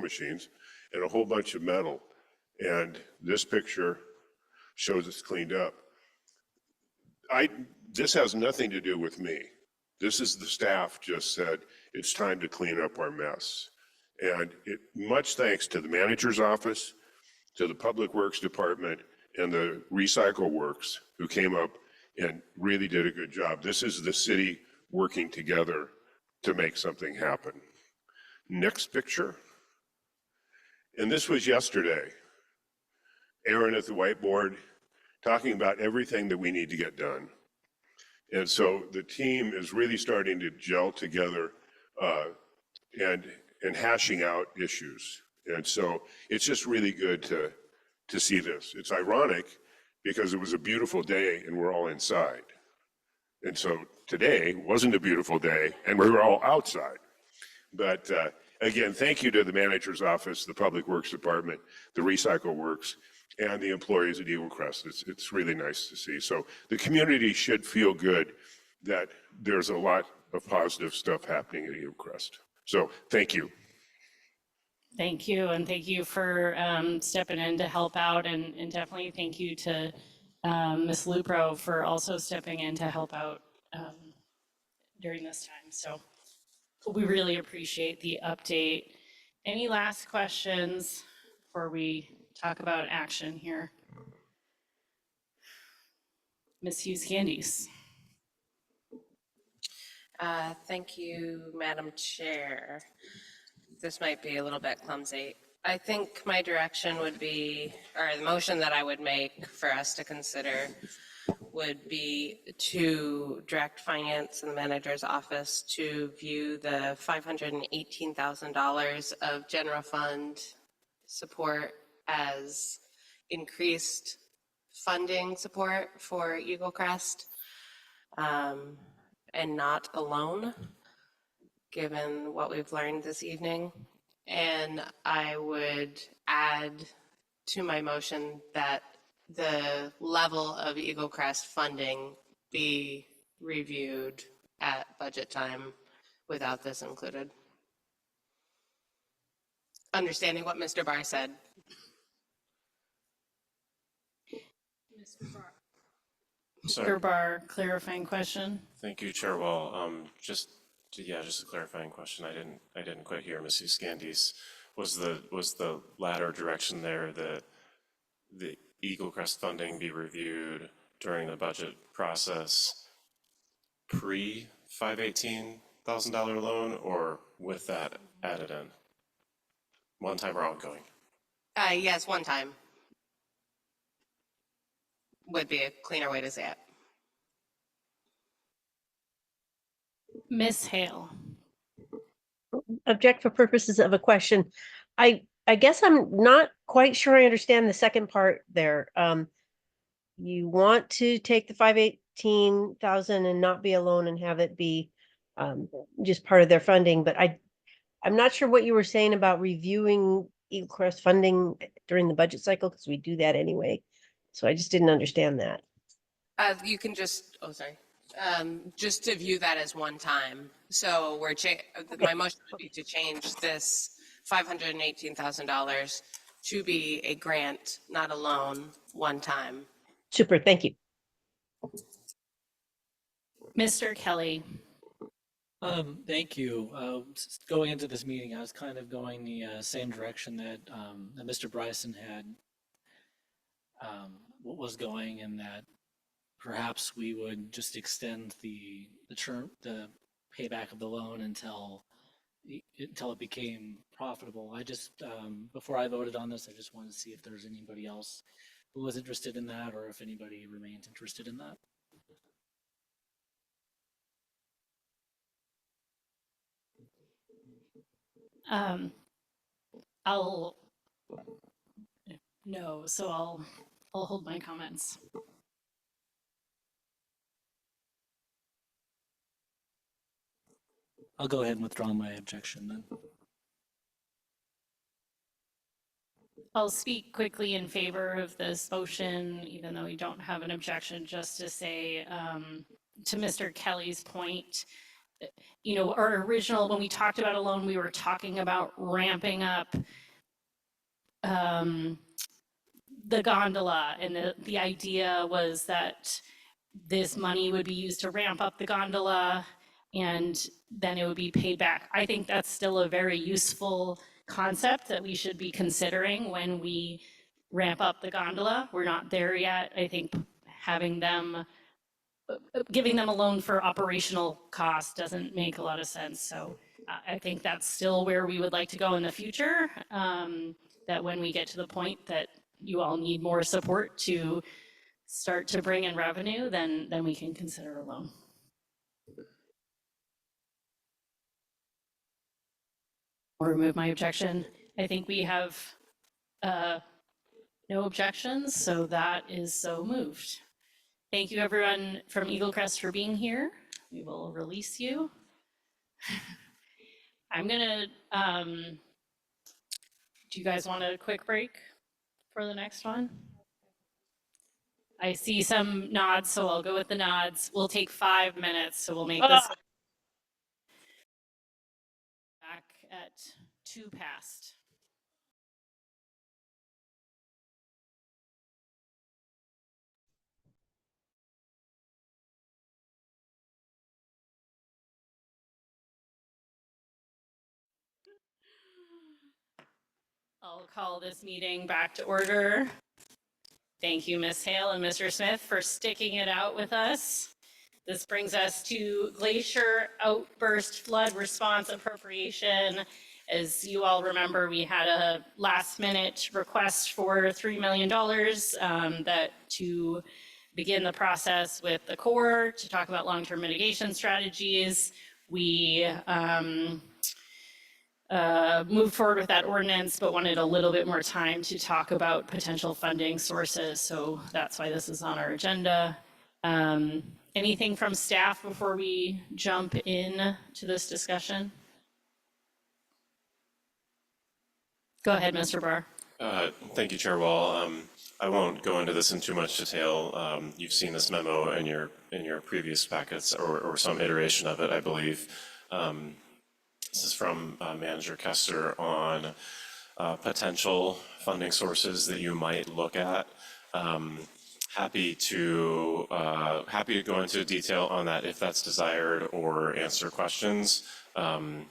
machines, and a whole bunch of metal. And this picture shows it's cleaned up. This has nothing to do with me. This is the staff just said, it's time to clean up our mess. And much thanks to the manager's office, to the Public Works Department, and the Recycle Works who came up and really did a good job. This is the city working together to make something happen. Next picture. And this was yesterday. Aaron at the whiteboard talking about everything that we need to get done. And so the team is really starting to gel together and hashing out issues. And so it's just really good to see this. It's ironic because it was a beautiful day and we're all inside. And so today wasn't a beautiful day and we were all outside. But again, thank you to the manager's office, the Public Works Department, the Recycle Works, and the employees at Eagle Crest. It's really nice to see. So the community should feel good that there's a lot of positive stuff happening at Eagle Crest. So thank you. Thank you, and thank you for stepping in to help out, and definitely thank you to Ms. Lupro for also stepping in to help out during this time. So we really appreciate the update. Any last questions before we talk about action here? Ms. Hughes Candies. Thank you, Madam Chair. This might be a little bit clumsy. I think my direction would be, or the motion that I would make for us to consider would be to direct finance and the manager's office to view the $518,000 of general fund support as increased funding support for Eagle Crest, and not a loan, given what we've learned this evening. And I would add to my motion that the level of Eagle Crest funding be reviewed at budget time without this included. Understanding what Mr. Barr said. Sorry. Mr. Barr, clarifying question. Thank you, Chair Wall. Just a clarifying question. I didn't quite hear Mrs. Scandies. Was the latter direction there that the Eagle Crest funding be reviewed during the budget process pre $518,000 loan, or with that added in? One time or ongoing? Yes, one time would be a cleaner way to say it. Miss Hale. Object for purposes of a question. I guess I'm not quite sure I understand the second part there. You want to take the 518,000 and not be a loan and have it be just part of their funding, but I'm not sure what you were saying about reviewing Eagle Crest funding during the budget cycle, because we do that anyway. So I just didn't understand that. You can just, just to view that as one time. So my motion would be to change this $518,000 to be a grant, not a loan, one time. Super, thank you. Mr. Kelly. Thank you. Going into this meeting, I was kind of going the same direction that Mr. Bryson had was going, and that perhaps we would just extend the payback of the loan until it became profitable. I just before I voted on this, I just wanted to see if there's anybody else who was interested in that, or if anybody remains interested in that. I'll hold my comments. I'll go ahead and withdraw my objection then. I'll speak quickly in favor of this motion, even though we don't have an objection, just to say, to Mr. Kelly's point, our original, when we talked about a loan, we were talking about ramping up the gondola, and the idea was that this money would be used to ramp up the gondola and then it would be paid back. I think that's still a very useful concept that we should be considering when we ramp up the gondola. We're not there yet. I think giving them a loan for operational costs doesn't make a lot of sense. So I think that's still where we would like to go in the future. That when we get to the point that you all need more support to start to bring in revenue, then we can consider a loan. Or remove my objection. I think we have no objections, so that is so moved. Thank you everyone from Eagle Crest for being here. We will release you. I'm gonna, do you guys want a quick break for the next one? I see some nods, so I'll go with the nods. We'll take 5 minutes, so we'll make this back at 2 past. I'll call this meeting back to order. Thank you, Ms. Hale and Mr. Smith, for sticking it out with us. This brings us to Glacier Outburst Flood Response Appropriation. As you all remember, we had a last-minute request for $3 million to begin the process with the Corps to talk about long-term mitigation strategies. We moved forward with that ordinance, but wanted a little bit more time to talk about potential funding sources. So that's why this is on our agenda. Anything from staff before we jump in to this discussion? Go ahead, Mr. Barr. Thank you, Chair Wall. I won't go into this in too much detail. You've seen this memo in your previous packets or some iteration of it, I believe. This is from Manager Kester on potential funding sources that you might look at. Happy to go into detail on that if that's desired or answer questions. And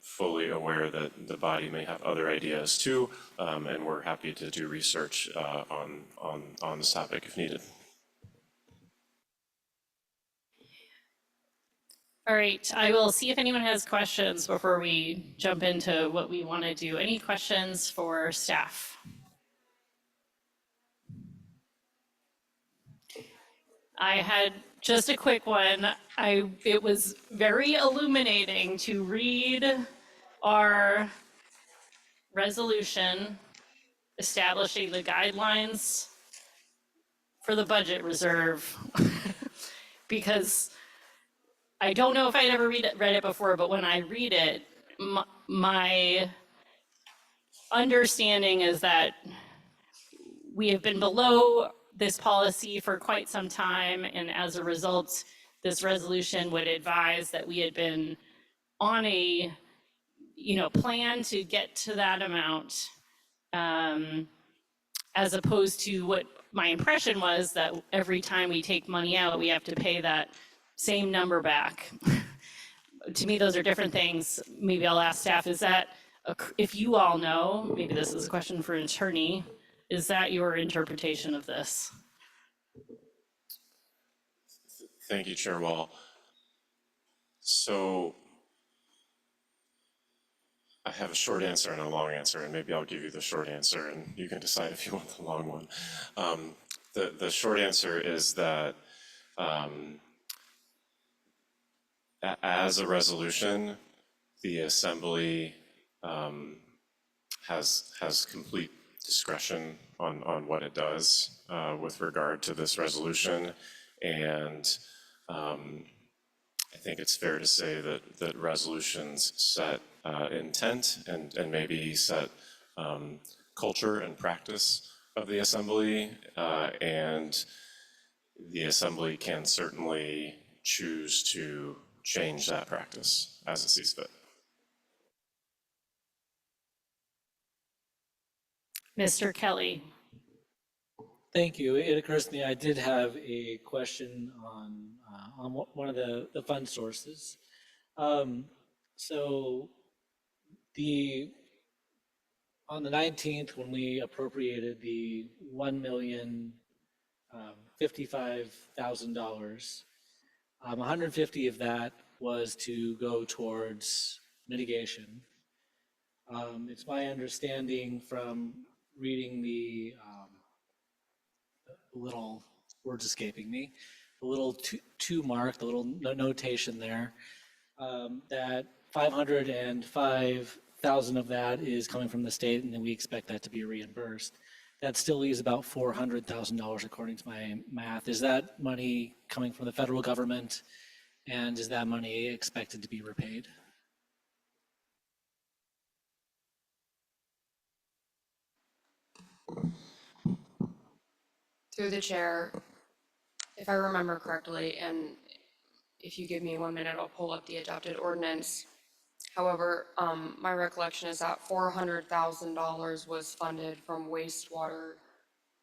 fully aware that the body may have other ideas too, and we're happy to do research on this topic if needed. All right, I will see if anyone has questions before we jump into what we want to do. Any questions for staff? I had just a quick one. It was very illuminating to read our resolution establishing the guidelines for the budget reserve. Because I don't know if I'd ever read it before, but when I read it, my understanding is that we have been below this policy for quite some time, and as a result, this resolution would advise that we had been on a plan to get to that amount, as opposed to what my impression was, that every time we take money out, we have to pay that same number back. To me, those are different things. Maybe I'll ask staff, is that, if you all know, maybe this is a question for an attorney, is that your interpretation of this? Thank you, Chair Wall. So I have a short answer and a long answer, and maybe I'll give you the short answer and you can decide if you want the long one. The short answer is that as a resolution, the Assembly has complete discretion on what it does with regard to this resolution. And I think it's fair to say that resolutions set intent and maybe set culture and practice of the Assembly. And the Assembly can certainly choose to change that practice as it sees fit. Mr. Kelly. Thank you. It occurs to me, I did have a question on one of the fund sources. So on the 19th, when we appropriated the $1,055,000, 150 of that was to go towards mitigation. It's my understanding from reading the little, words escaping me, the little two mark, the little notation there, that 505,000 of that is coming from the state, and then we expect that to be reimbursed. That still leaves about $400,000 according to my math. Is that money coming from the federal government, and is that money expected to be repaid? Through the chair, if I remember correctly, and if you give me 1 minute, I'll pull up the adopted ordinance. However, my recollection is that $400,000 was funded from wastewater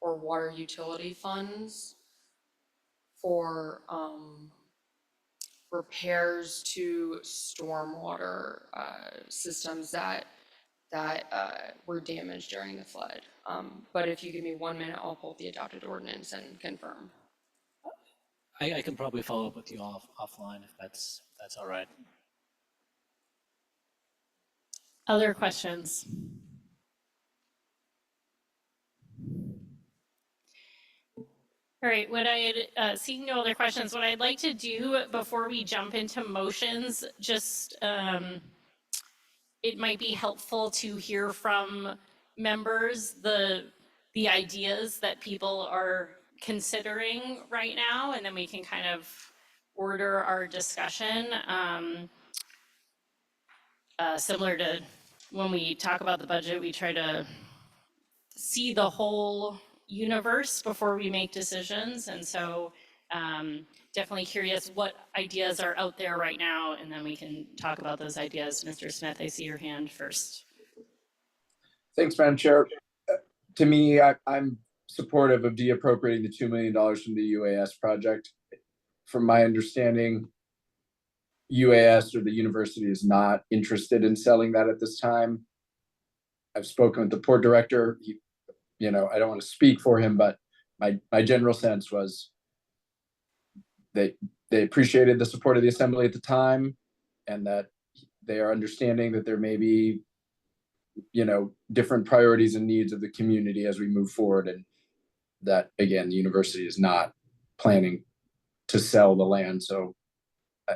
or water utility funds for repairs to stormwater systems that were damaged during the flood. But if you give me 1 minute, I'll pull the adopted ordinance and confirm. I can probably follow up with you offline if that's all right. Other questions? All right, seeing no other questions, what I'd like to do before we jump into motions, just, it might be helpful to hear from members, the ideas that people are considering right now, and then we can kind of order our discussion. Similar to when we talk about the budget, we try to see the whole universe before we make decisions. And so definitely curious what ideas are out there right now, and then we can talk about those ideas. Mr. Smith, I see your hand first. Thanks, Madam Chair. To me, I'm supportive of de-appropriating the $2 million from the UAS project. From my understanding, UAS or the university is not interested in selling that at this time. I've spoken with the port director. I don't want to speak for him, but my general sense was they appreciated the support of the assembly at the time, and that they are understanding that there may be different priorities and needs of the community as we move forward, and that again the university is not planning to sell the land. So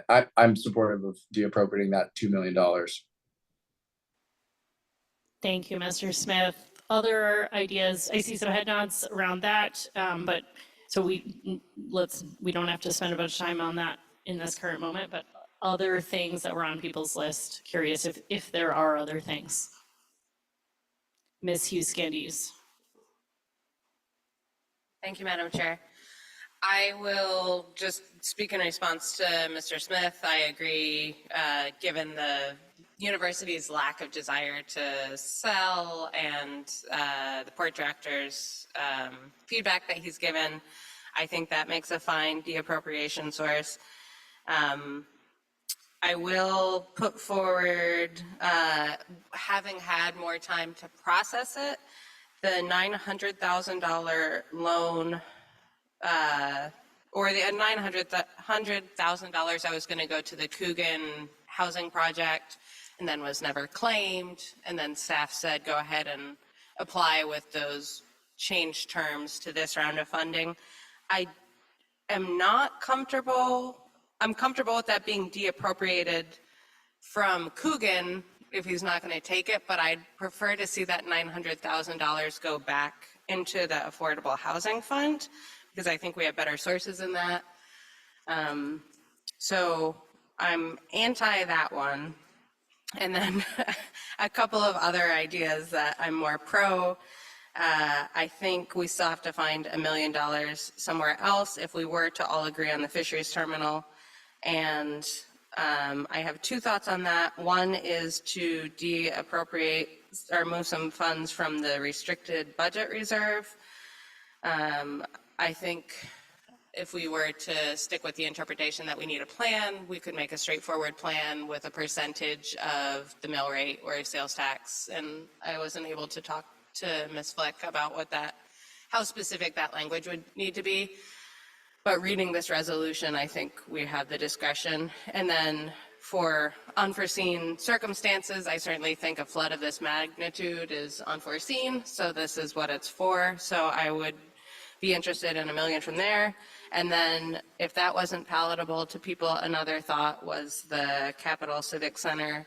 I'm supportive of de-appropriating that $2 million. Thank you, Mr. Smith. Other ideas? I see some head nods around that, but so we don't have to spend a bunch of time on that in this current moment, but other things that were on people's list. Curious if there are other things. Ms. Hughes-Candies. Thank you, Madam Chair. I will just speak in response to Mr. Smith. I agree, given the university's lack of desire to sell and the port director's feedback that he's given, I think that makes a fine de-appropriation source. I will put forward, having had more time to process it, the $900,000 loan, or the $900,000 I was going to go to the Coogan housing project, and then was never claimed, and then staff said go ahead and apply with those changed terms to this round of funding. I am not comfortable. I'm comfortable with that being de-appropriated from Coogan if he's not going to take it, but I'd prefer to see that $900,000 go back into the Affordable Housing Fund, because I think we have better sources in that. So I'm anti that one. And then a couple of other ideas that I'm more pro. I think we still have to find $1 million somewhere else if we were to all agree on the fisheries terminal. And I have two thoughts on that. One is to de-appropriate or move some funds from the restricted budget reserve. I think if we were to stick with the interpretation that we need a plan, we could make a straightforward plan with a percentage of the mill rate or sales tax. And I wasn't able to talk to Ms. Flick about how specific that language would need to be. But reading this resolution, I think we have the discretion. And then for unforeseen circumstances, I certainly think a flood of this magnitude is unforeseen. So this is what it's for. So I would be interested in $1 million from there. And then if that wasn't palatable to people, another thought was the Capitol Civic Center.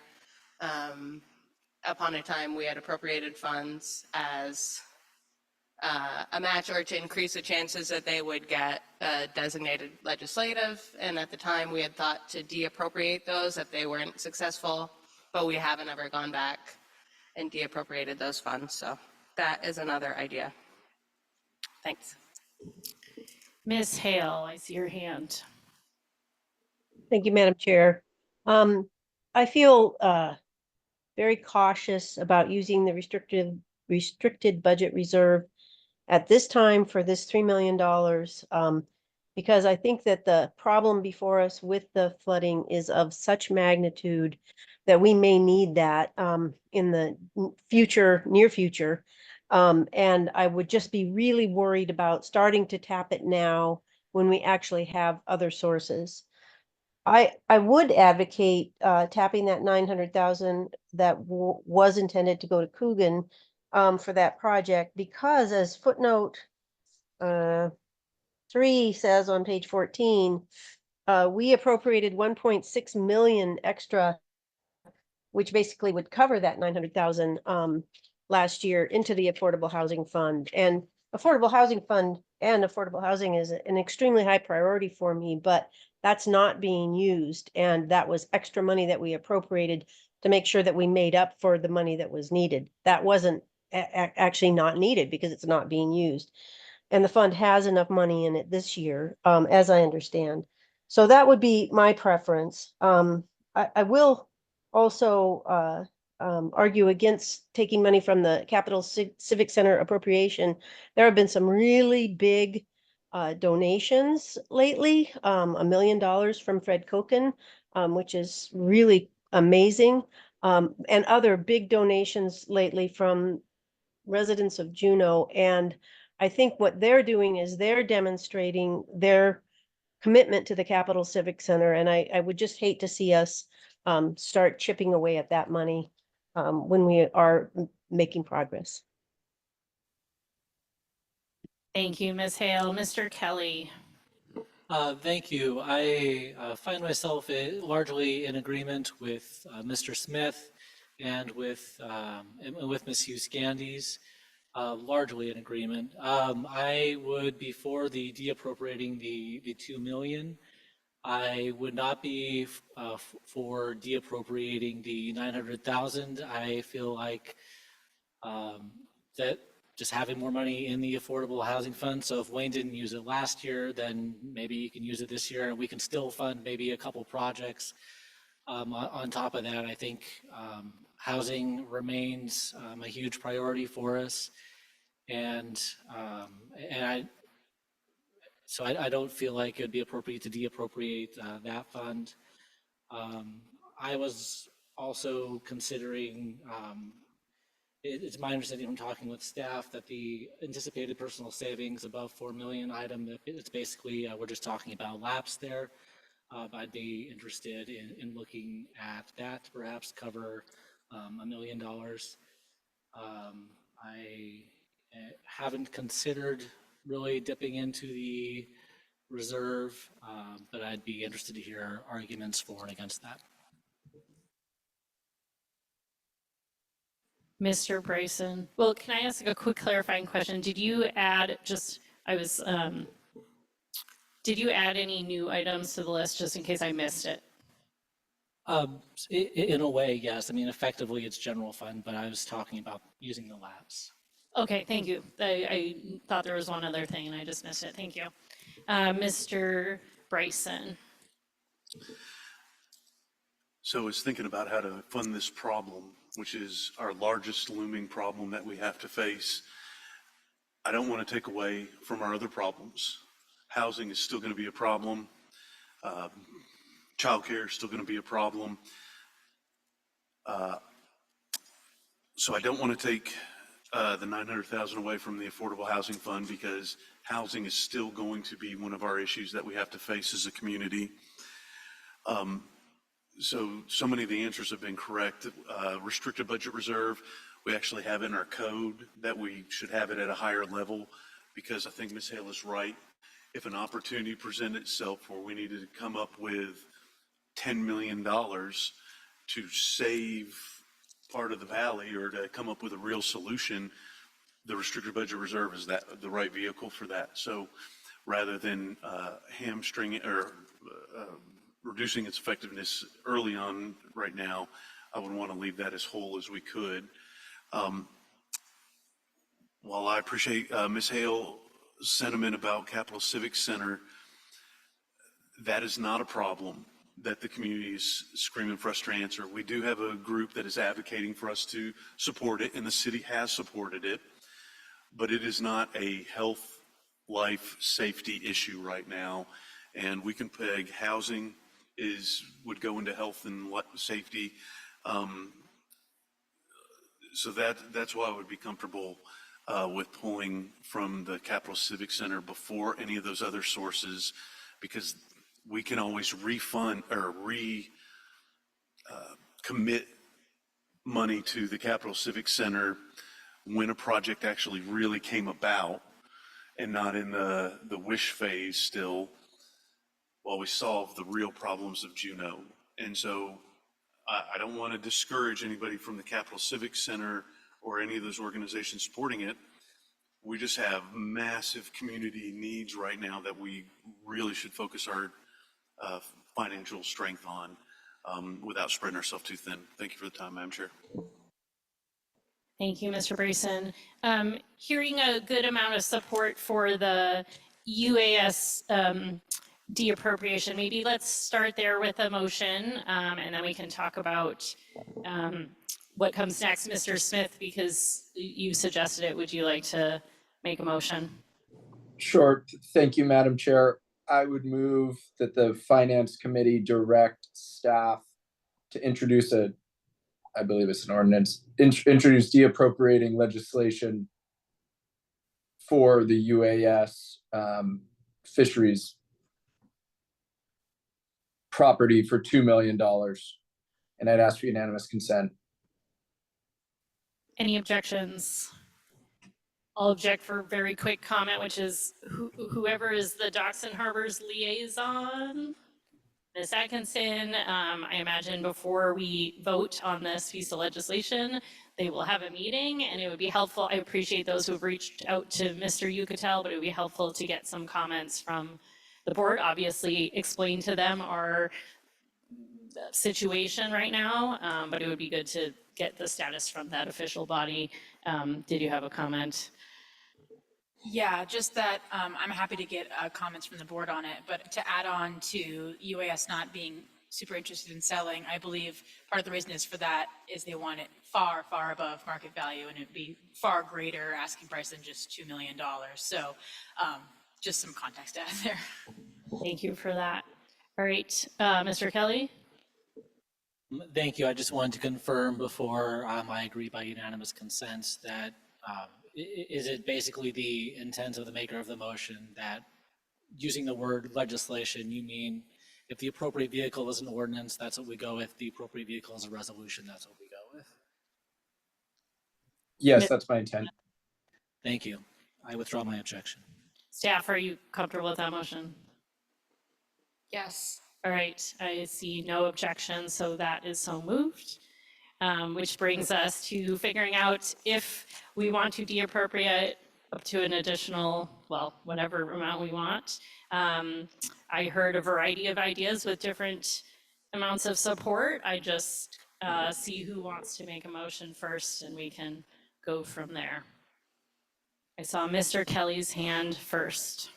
Upon a time, we had appropriated funds as a match or to increase the chances that they would get designated legislative. And at the time, we had thought to de-appropriate those if they weren't successful, but we haven't ever gone back and de-appropriated those funds. So that is another idea. Thanks. Ms. Hale, I see your hand. Thank you, Madam Chair. I feel very cautious about using the restricted budget reserve at this time for this $3 million, because I think that the problem before us with the flooding is of such magnitude that we may need that in the near future. And I would just be really worried about starting to tap it now when we actually have other sources. I would advocate tapping that 900,000 that was intended to go to Coogan for that project, because as footnote 3 says on page 14, we appropriated 1.6 million extra, which basically would cover that 900,000 last year into the Affordable Housing Fund. And Affordable Housing Fund and affordable housing is an extremely high priority for me, but that's not being used. And that was extra money that we appropriated to make sure that we made up for the money that was needed. That wasn't actually not needed because it's not being used. And the fund has enough money in it this year, as I understand. So that would be my preference. I will also argue against taking money from the Capital Civic Center appropriation. There have been some really big donations lately, $1 million from Fred Kochen, which is really amazing, and other big donations lately from residents of Juneau. And I think what they're doing is they're demonstrating their commitment to the Capital Civic Center. And I would just hate to see us start chipping away at that money when we are making progress. Thank you, Ms. Hale. Mr. Kelly. Thank you. I find myself largely in agreement with Mr. Smith and with Ms. Hughes Gandy's, largely in agreement. I would be for the deappropriating the 2 million. I would not be for deappropriating the 900,000. I feel like that just having more money in the affordable housing fund. So if Wayne didn't use it last year, then maybe you can use it this year, and we can still fund maybe a couple projects. On top of that, I think housing remains a huge priority for us, and I don't feel like it'd be appropriate to deappropriate that fund. I was also considering. It's my understanding from talking with staff that the anticipated personal savings above 4 million item, it's basically, we're just talking about lapse there. I'd be interested in looking at that to perhaps cover $1 million. I haven't considered really dipping into the reserve, but I'd be interested to hear arguments for and against that. Mr. Bryson. Well, can I ask a quick clarifying question? Did you add did you add any new items to the list just in case I missed it? In a way, yes. I mean, effectively it's general fund, but I was talking about using the lapse. Okay, thank you. I thought there was one other thing and I just missed it. Thank you. Mr. Bryson. So I was thinking about how to fund this problem, which is our largest looming problem that we have to face. I don't want to take away from our other problems. Housing is still going to be a problem. Childcare is still going to be a problem. So I don't want to take the 900,000 away from the Affordable Housing Fund because housing is still going to be one of our issues that we have to face as a community. So many of the answers have been correct. Restricted budget reserve, we actually have in our code that we should have it at a higher level because I think Ms. Hale is right. If an opportunity presented itself where we needed to come up with $10 million to save part of the valley or to come up with a real solution, the restricted budget reserve is that the right vehicle for that. So rather than hamstring it or reducing its effectiveness early on right now, I would want to leave that as whole as we could. While I appreciate Ms. Hale's sentiment about Capital Civic Center, that is not a problem that the community is screaming for us to answer. We do have a group that is advocating for us to support it, and the city has supported it, but it is not a health, life, safety issue right now. And we can peg housing would go into health and safety. So that's why I would be comfortable with pulling from the Capital Civic Center before any of those other sources, because we can always refund or commit money to the Capital Civic Center when a project actually really came about. and not in the wish phase still while we solve the real problems of Juneau. And so I don't want to discourage anybody from the Capital Civic Center or any of those organizations supporting it. We just have massive community needs right now that we really should focus our financial strength on without spreading ourselves too thin. Thank you for the time, Madam Chair. Thank you, Mr. Brayson. Hearing a good amount of support for the UAS deappropriation, maybe let's start there with a motion, and then we can talk about what comes next. Mr. Smith, because you suggested it, would you like to make a motion? Sure. Thank you, Madam Chair. I would move that the Finance Committee direct staff to introduce I believe it's an ordinance, introduce deappropriating legislation for the UAS fisheries property for $2 million. And I'd ask for unanimous consent. Any objections? I'll object for a very quick comment, which is whoever is the Docks and Harbors liaison, Ms. Atkinson, I imagine before we vote on this piece of legislation, they will have a meeting, and it would be helpful. I appreciate those who have reached out to Mr. Yucatel, but it would be helpful to get some comments from the board. Obviously, explain to them our situation right now, but it would be good to get the status from that official body. Did you have a comment? Yeah, just that I'm happy to get comments from the board on it, but to add on to UAS not being super interested in selling, I believe part of the reason is for that is they want it far, far above market value, and it'd be far greater asking price than just $2 million. So just some context to add there. Thank you for that. All right, Mr. Kelly? Thank you. I just wanted to confirm before I agree by unanimous consent that is it basically the intent of the maker of the motion that using the word legislation, you mean if the appropriate vehicle is an ordinance, that's what we go with. The appropriate vehicle is a resolution, that's what we go with. Yes, that's my intent. Thank you. I withdraw my objection. Staff, are you comfortable with that motion? Yes. All right, I see no objection, so that is so moved. Which brings us to figuring out if we want to deappropriate up to an additional, well, whatever amount we want. I heard a variety of ideas with different amounts of support. I just see who wants to make a motion first, and we can go from there. I saw Mr. Kelly's hand first.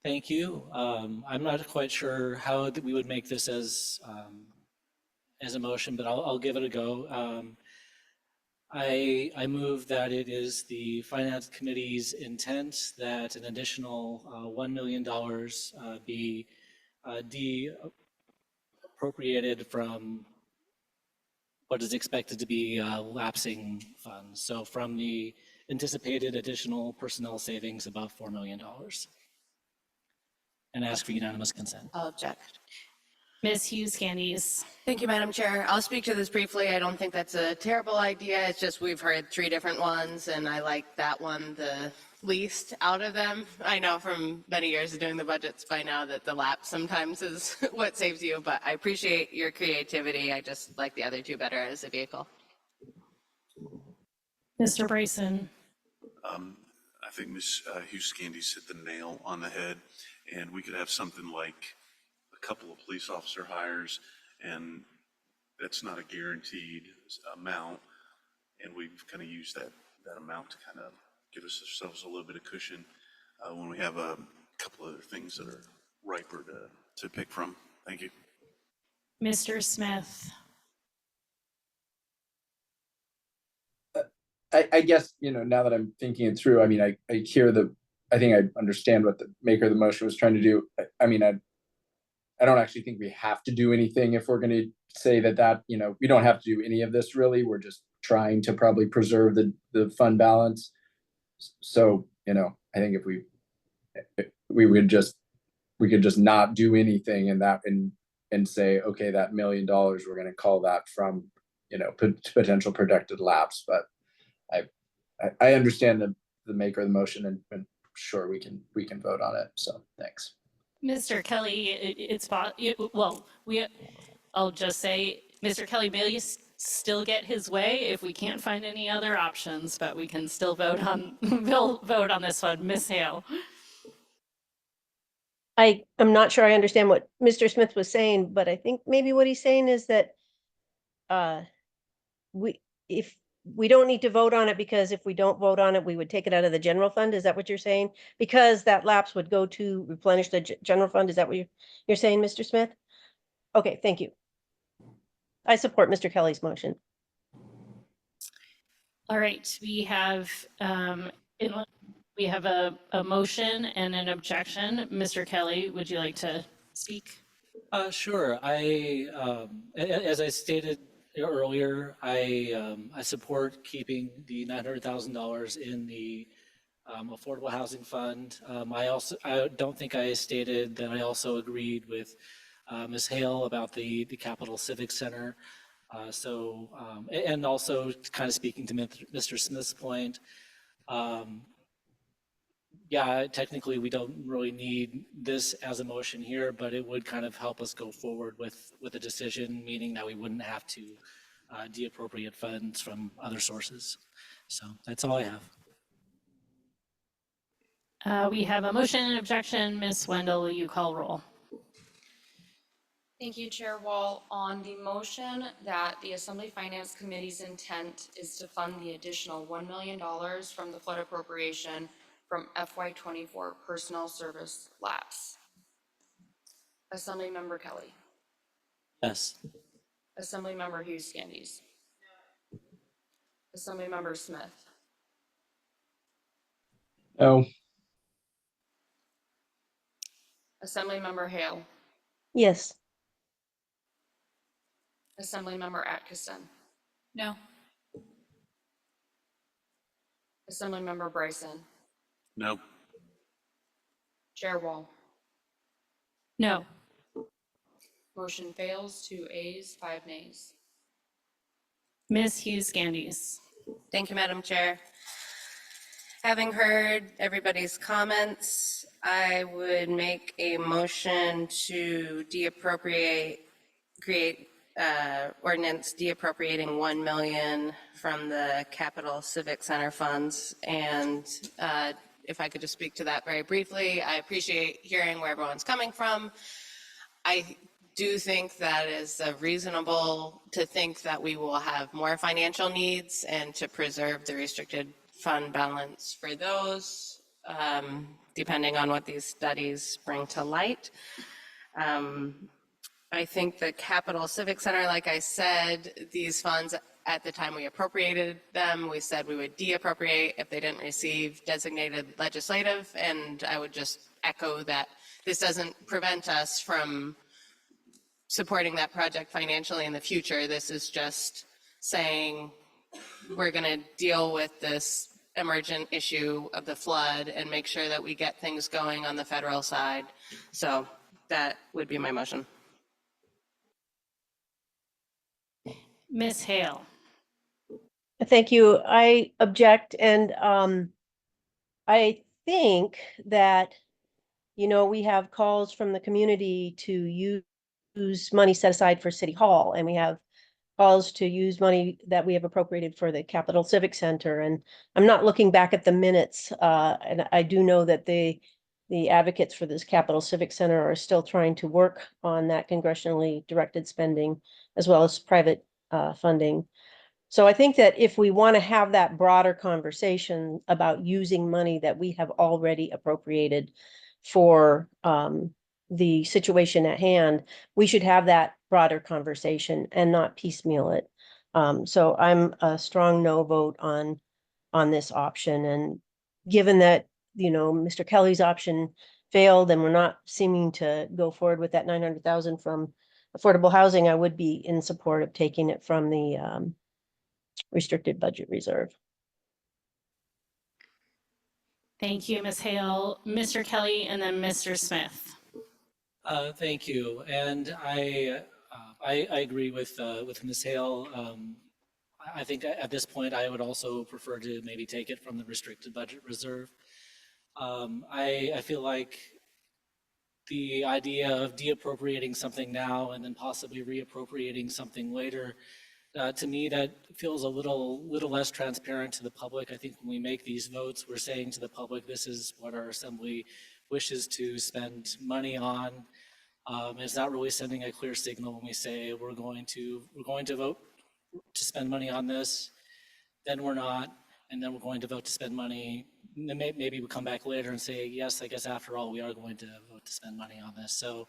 Thank you. I'm not quite sure how we would make this as a motion, but I'll give it a go. I move that it is the Finance Committee's intent that an additional $1 million be de-appropriated from what is expected to be lapsing funds. So from the anticipated additional personnel savings above $4 million. And ask for unanimous consent. I'll object. Ms. Hughes Candies. Thank you, Madam Chair. I'll speak to this briefly. I don't think that's a terrible idea. It's just we've heard 3 different ones, and I like that one the least out of them. I know from many years of doing the budgets by now that the lapse sometimes is what saves you, but I appreciate your creativity. I just like the other 2 better as a vehicle. Mr. Brayson. I think Ms. Hughes-Candies hit the nail on the head, and we could have something like a couple of police officer hires, and that's not a guaranteed amount, and we've kind of used that amount to kind of give ourselves a little bit of cushion when we have a couple other things that are riper to pick from. Thank you. Mr. Smith. I guess, now that I'm thinking it through, I mean, I think I understand what the maker of the motion was trying to do. I mean, I don't actually think we have to do anything if we're going to say that, we don't have to do any of this really. We're just trying to probably preserve the fund balance. So, I think if we could just not do anything and say, okay, that $1 million, we're going to call that from, potential projected lapse. But I understand the maker of the motion and sure we can vote on it. So thanks. Mr. Kelly, I'll just say, Mr. Kelly may still get his way if we can't find any other options, but we can still vote on, vote on this one. Ms. Hale. I am not sure I understand what Mr. Smith was saying, but I think maybe what he's saying is that if we don't need to vote on it, because if we don't vote on it, we would take it out of the general fund. Is that what you're saying? Because that lapse would go to replenish the general fund. Is that what you're saying, Mr. Smith? Okay, thank you. I support Mr. Kelly's motion. All right, we have a motion and an objection. Mr. Kelly, would you like to speak? Sure. As I stated earlier, I support keeping the $900,000 in the Affordable Housing Fund. I don't think I stated that I also agreed with Ms. Hale about the Capitol Civic Center. And also kind of speaking to Mr. Smith's point, yeah, technically we don't really need this as a motion here, but it would kind of help us go forward with a decision, meaning that we wouldn't have to deappropriate funds from other sources. So that's all I have. We have a motion and objection. Ms. Wendell, will you call roll? Thank you, Chair Wall. On the motion that the Assembly Finance Committee's intent is to fund the additional $1 million from the flood appropriation from FY24 personnel service lapse. Assemblymember Kelly. Yes. Assemblymember Hughes Scandies. Assemblymember Smith. No. Assemblymember Hale. Yes. Assemblymember Atkinson. No. Assemblymember Bryson. No. Chair Wall. No. Motion fails, 2 ayes, 5 nays. Ms. Hughes Scandies. Thank you, Madam Chair. Having heard everybody's comments, I would make a motion to create ordinance deappropriating $1 million from the Capitol Civic Center funds. And if I could just speak to that very briefly, I appreciate hearing where everyone's coming from. I do think that is reasonable to think that we will have more financial needs and to preserve the restricted fund balance for those, depending on what these studies bring to light. I think the Capitol Civic Center, like I said, these funds, at the time we appropriated them, we said we would deappropriate if they didn't receive designated legislative, and I would just echo that this doesn't prevent us from supporting that project financially in the future. This is just saying we're going to deal with this emergent issue of the flood and make sure that we get things going on the federal side. So that would be my motion. Ms. Hale. Thank you. I object, and I think that, we have calls from the community to use money set aside for City Hall, and we have calls to use money that we have appropriated for the Capitol Civic Center. And I'm not looking back at the minutes, and I do know that the advocates for this Capitol Civic Center are still trying to work on that congressionally directed spending as well as private funding. So I think that if we want to have that broader conversation about using money that we have already appropriated for the situation at hand, we should have that broader conversation and not piecemeal it. So I'm a strong no vote on this option. And given that, Mr. Kelly's option failed and we're not seeming to go forward with that 900,000 from affordable housing, I would be in support of taking it from the restricted budget reserve. Thank you, Ms. Hale. Mr. Kelly, and then Mr. Smith. Thank you. And I agree with Ms. Hale. I think at this point, I would also prefer to maybe take it from the restricted budget reserve. I feel like the idea of deappropriating something now and then possibly reappropriating something later, to me, that feels a little less transparent to the public. I think when we make these votes, we're saying to the public, this is what our assembly wishes to spend money on. It's not really sending a clear signal when we say we're going to vote to spend money on this, then we're not, and then we're going to vote to spend money. Maybe we come back later and say, yes, I guess after all, we are going to vote to spend money on this. So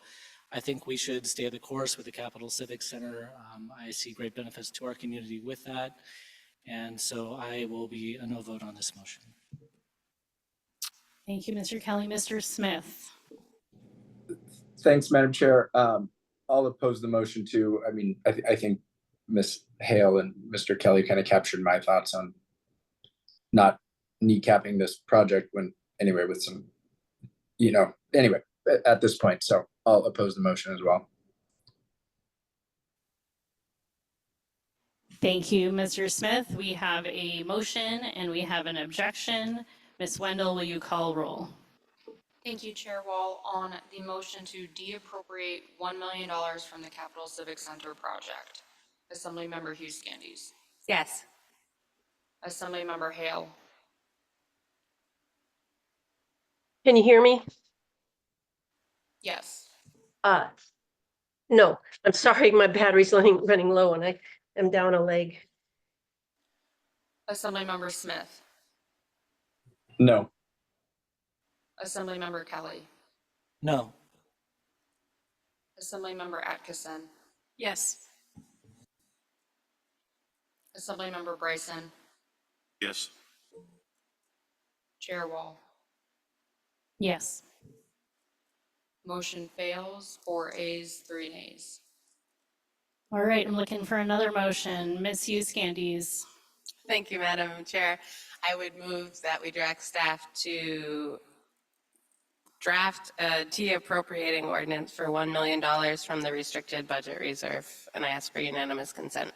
I think we should stay the course with the Capital Civic Center. I see great benefits to our community with that. And so I will be a no vote on this motion. Thank you, Mr. Kelly. Mr. Smith. Thanks, Madam Chair. I'll oppose the motion too. I mean, I think Ms. Hale and Mr. Kelly kind of captured my thoughts on not kneecapping this project when, anyway, with some, anyway, at this point. So I'll oppose the motion as well. Thank you, Mr. Smith. We have a motion and we have an objection. Ms. Wendell, will you call roll? Thank you, Chair Wall. On the motion to deappropriate $1 million from the Capital Civic Center project, Assemblymember Hughes Candies, Yes. Assemblymember Hale, Can you hear me? yes. No, I'm sorry, my battery's running low and I am down a leg. Assemblymember Smith, No. Assemblymember Kelly, No. Assemblymember Atkinson, Yes. Assemblymember Bryson, Yes. Chair Wall. Yes. Motion fails, 4 ayes, 3 nays. All right, I'm looking for another motion. Ms. Hughes Candies. Thank you, Madam Chair. I would move that we direct staff to draft a appropriating ordinance for $1 million from the restricted budget reserve, and I ask for unanimous consent.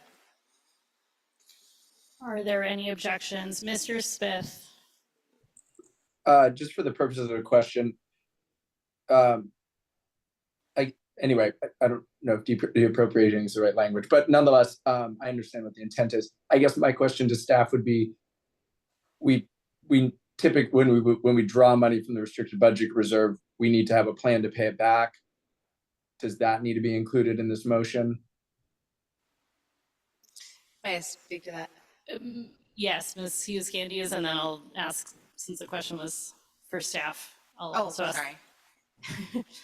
Are there any objections? Mr. Smith. Just for the purposes of the question, I don't know if deappropriating is the right language, but nonetheless, I understand what the intent is. I guess my question to staff would be, we typically, when we draw money from the restricted budget reserve, we need to have a plan to pay it back. Does that need to be included in this motion? May I speak to that? Yes, Ms. Hughes Candies, and then I'll ask, since the question was for staff, I'll also ask. Sorry.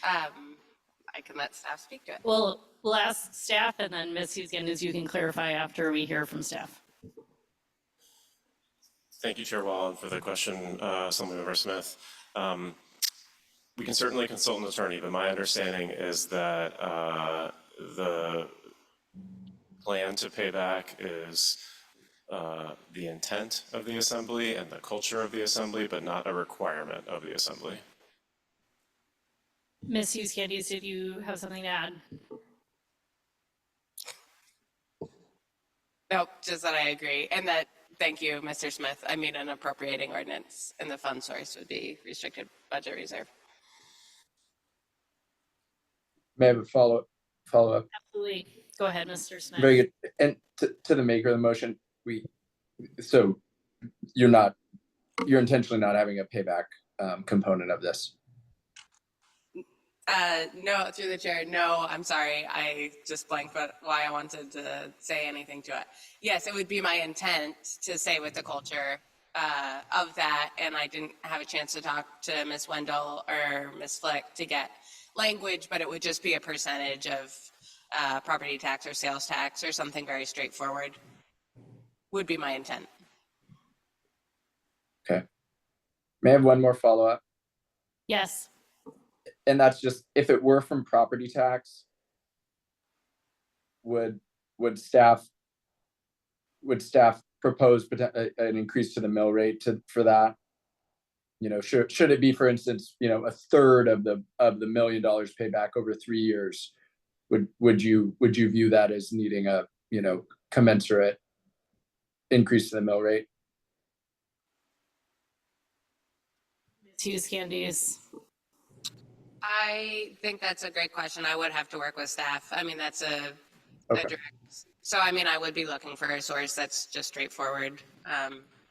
I can let staff speak to it. We'll ask staff, and then Ms. Hughes Candies, you can clarify after we hear from staff. Thank you, Chair Wallen, for the question, Assemblymember Smith. We can certainly consult an attorney, but my understanding is that the plan to pay back is the intent of the Assembly and the culture of the Assembly, but not a requirement of the Assembly. Ms. Hughes Candies, did you have something to add? Nope, just that I agree. And that, thank you, Mr. Smith. I mean, an appropriating ordinance and the fund source would be restricted budget reserve. May I have a follow-up? Absolutely. Go ahead, Mr. Smith. Very good. And to the maker of the motion, so you're intentionally not having a payback component of this. No, through the chair, no, I'm sorry. I just blanked why I wanted to say anything to it. Yes, it would be my intent to say with the culture of that, and I didn't have a chance to talk to Ms. Wendell or Ms. Flick to get language, but it would just be a percentage of property tax or sales tax or something very straightforward would be my intent. Okay. May I have one more follow-up? Yes. And that's just, if it were from property tax, would staff propose an increase to the mill rate for that? Should it be, for instance, a third of the $1 million payback over 3 years? Would you view that as needing a commensurate increase to the mill rate? Ms. Hughes Candies. I think that's a great question. I would have to work with staff. I mean, that's a Okay. direct, so I mean, I would be looking for a source that's just straightforward.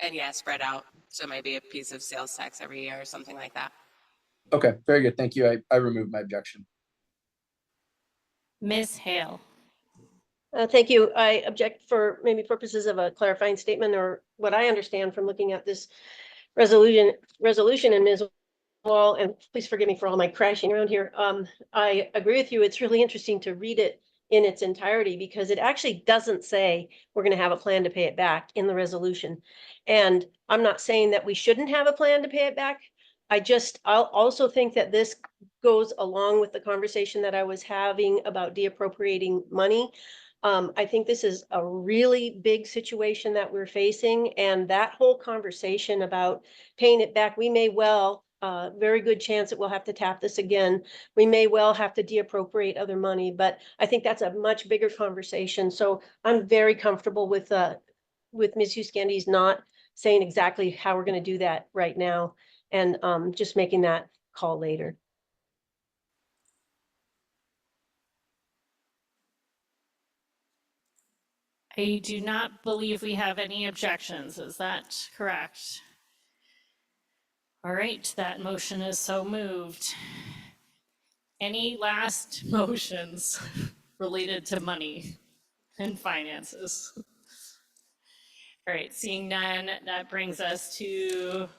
And yeah, spread out. So maybe a piece of sales tax every year or something like that. Okay, very good. Thank you. I remove my objection. Ms. Hale. Thank you. I object for maybe purposes of a clarifying statement or what I understand from looking at this resolution, and Ms. Wall, and please forgive me for all my crashing around here. I agree with you. It's really interesting to read it in its entirety because it actually doesn't say we're going to have a plan to pay it back in the resolution. And I'm not saying that we shouldn't have a plan to pay it back. I'll also think that this goes along with the conversation that I was having about deappropriating money. I think this is a really big situation that we're facing, and that whole conversation about paying it back, we may well, very good chance that we'll have to tap this again. We may well have to deappropriate other money, but I think that's a much bigger conversation. So I'm very comfortable with Ms. Huskandy's not saying exactly how we're going to do that right now, and just making that call later. I do not believe we have any objections. Is that correct? All right, that motion is so moved. Any last motions related to money and finances? All right, seeing none, that brings us to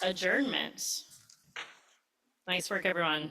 adjournment. Nice work, everyone.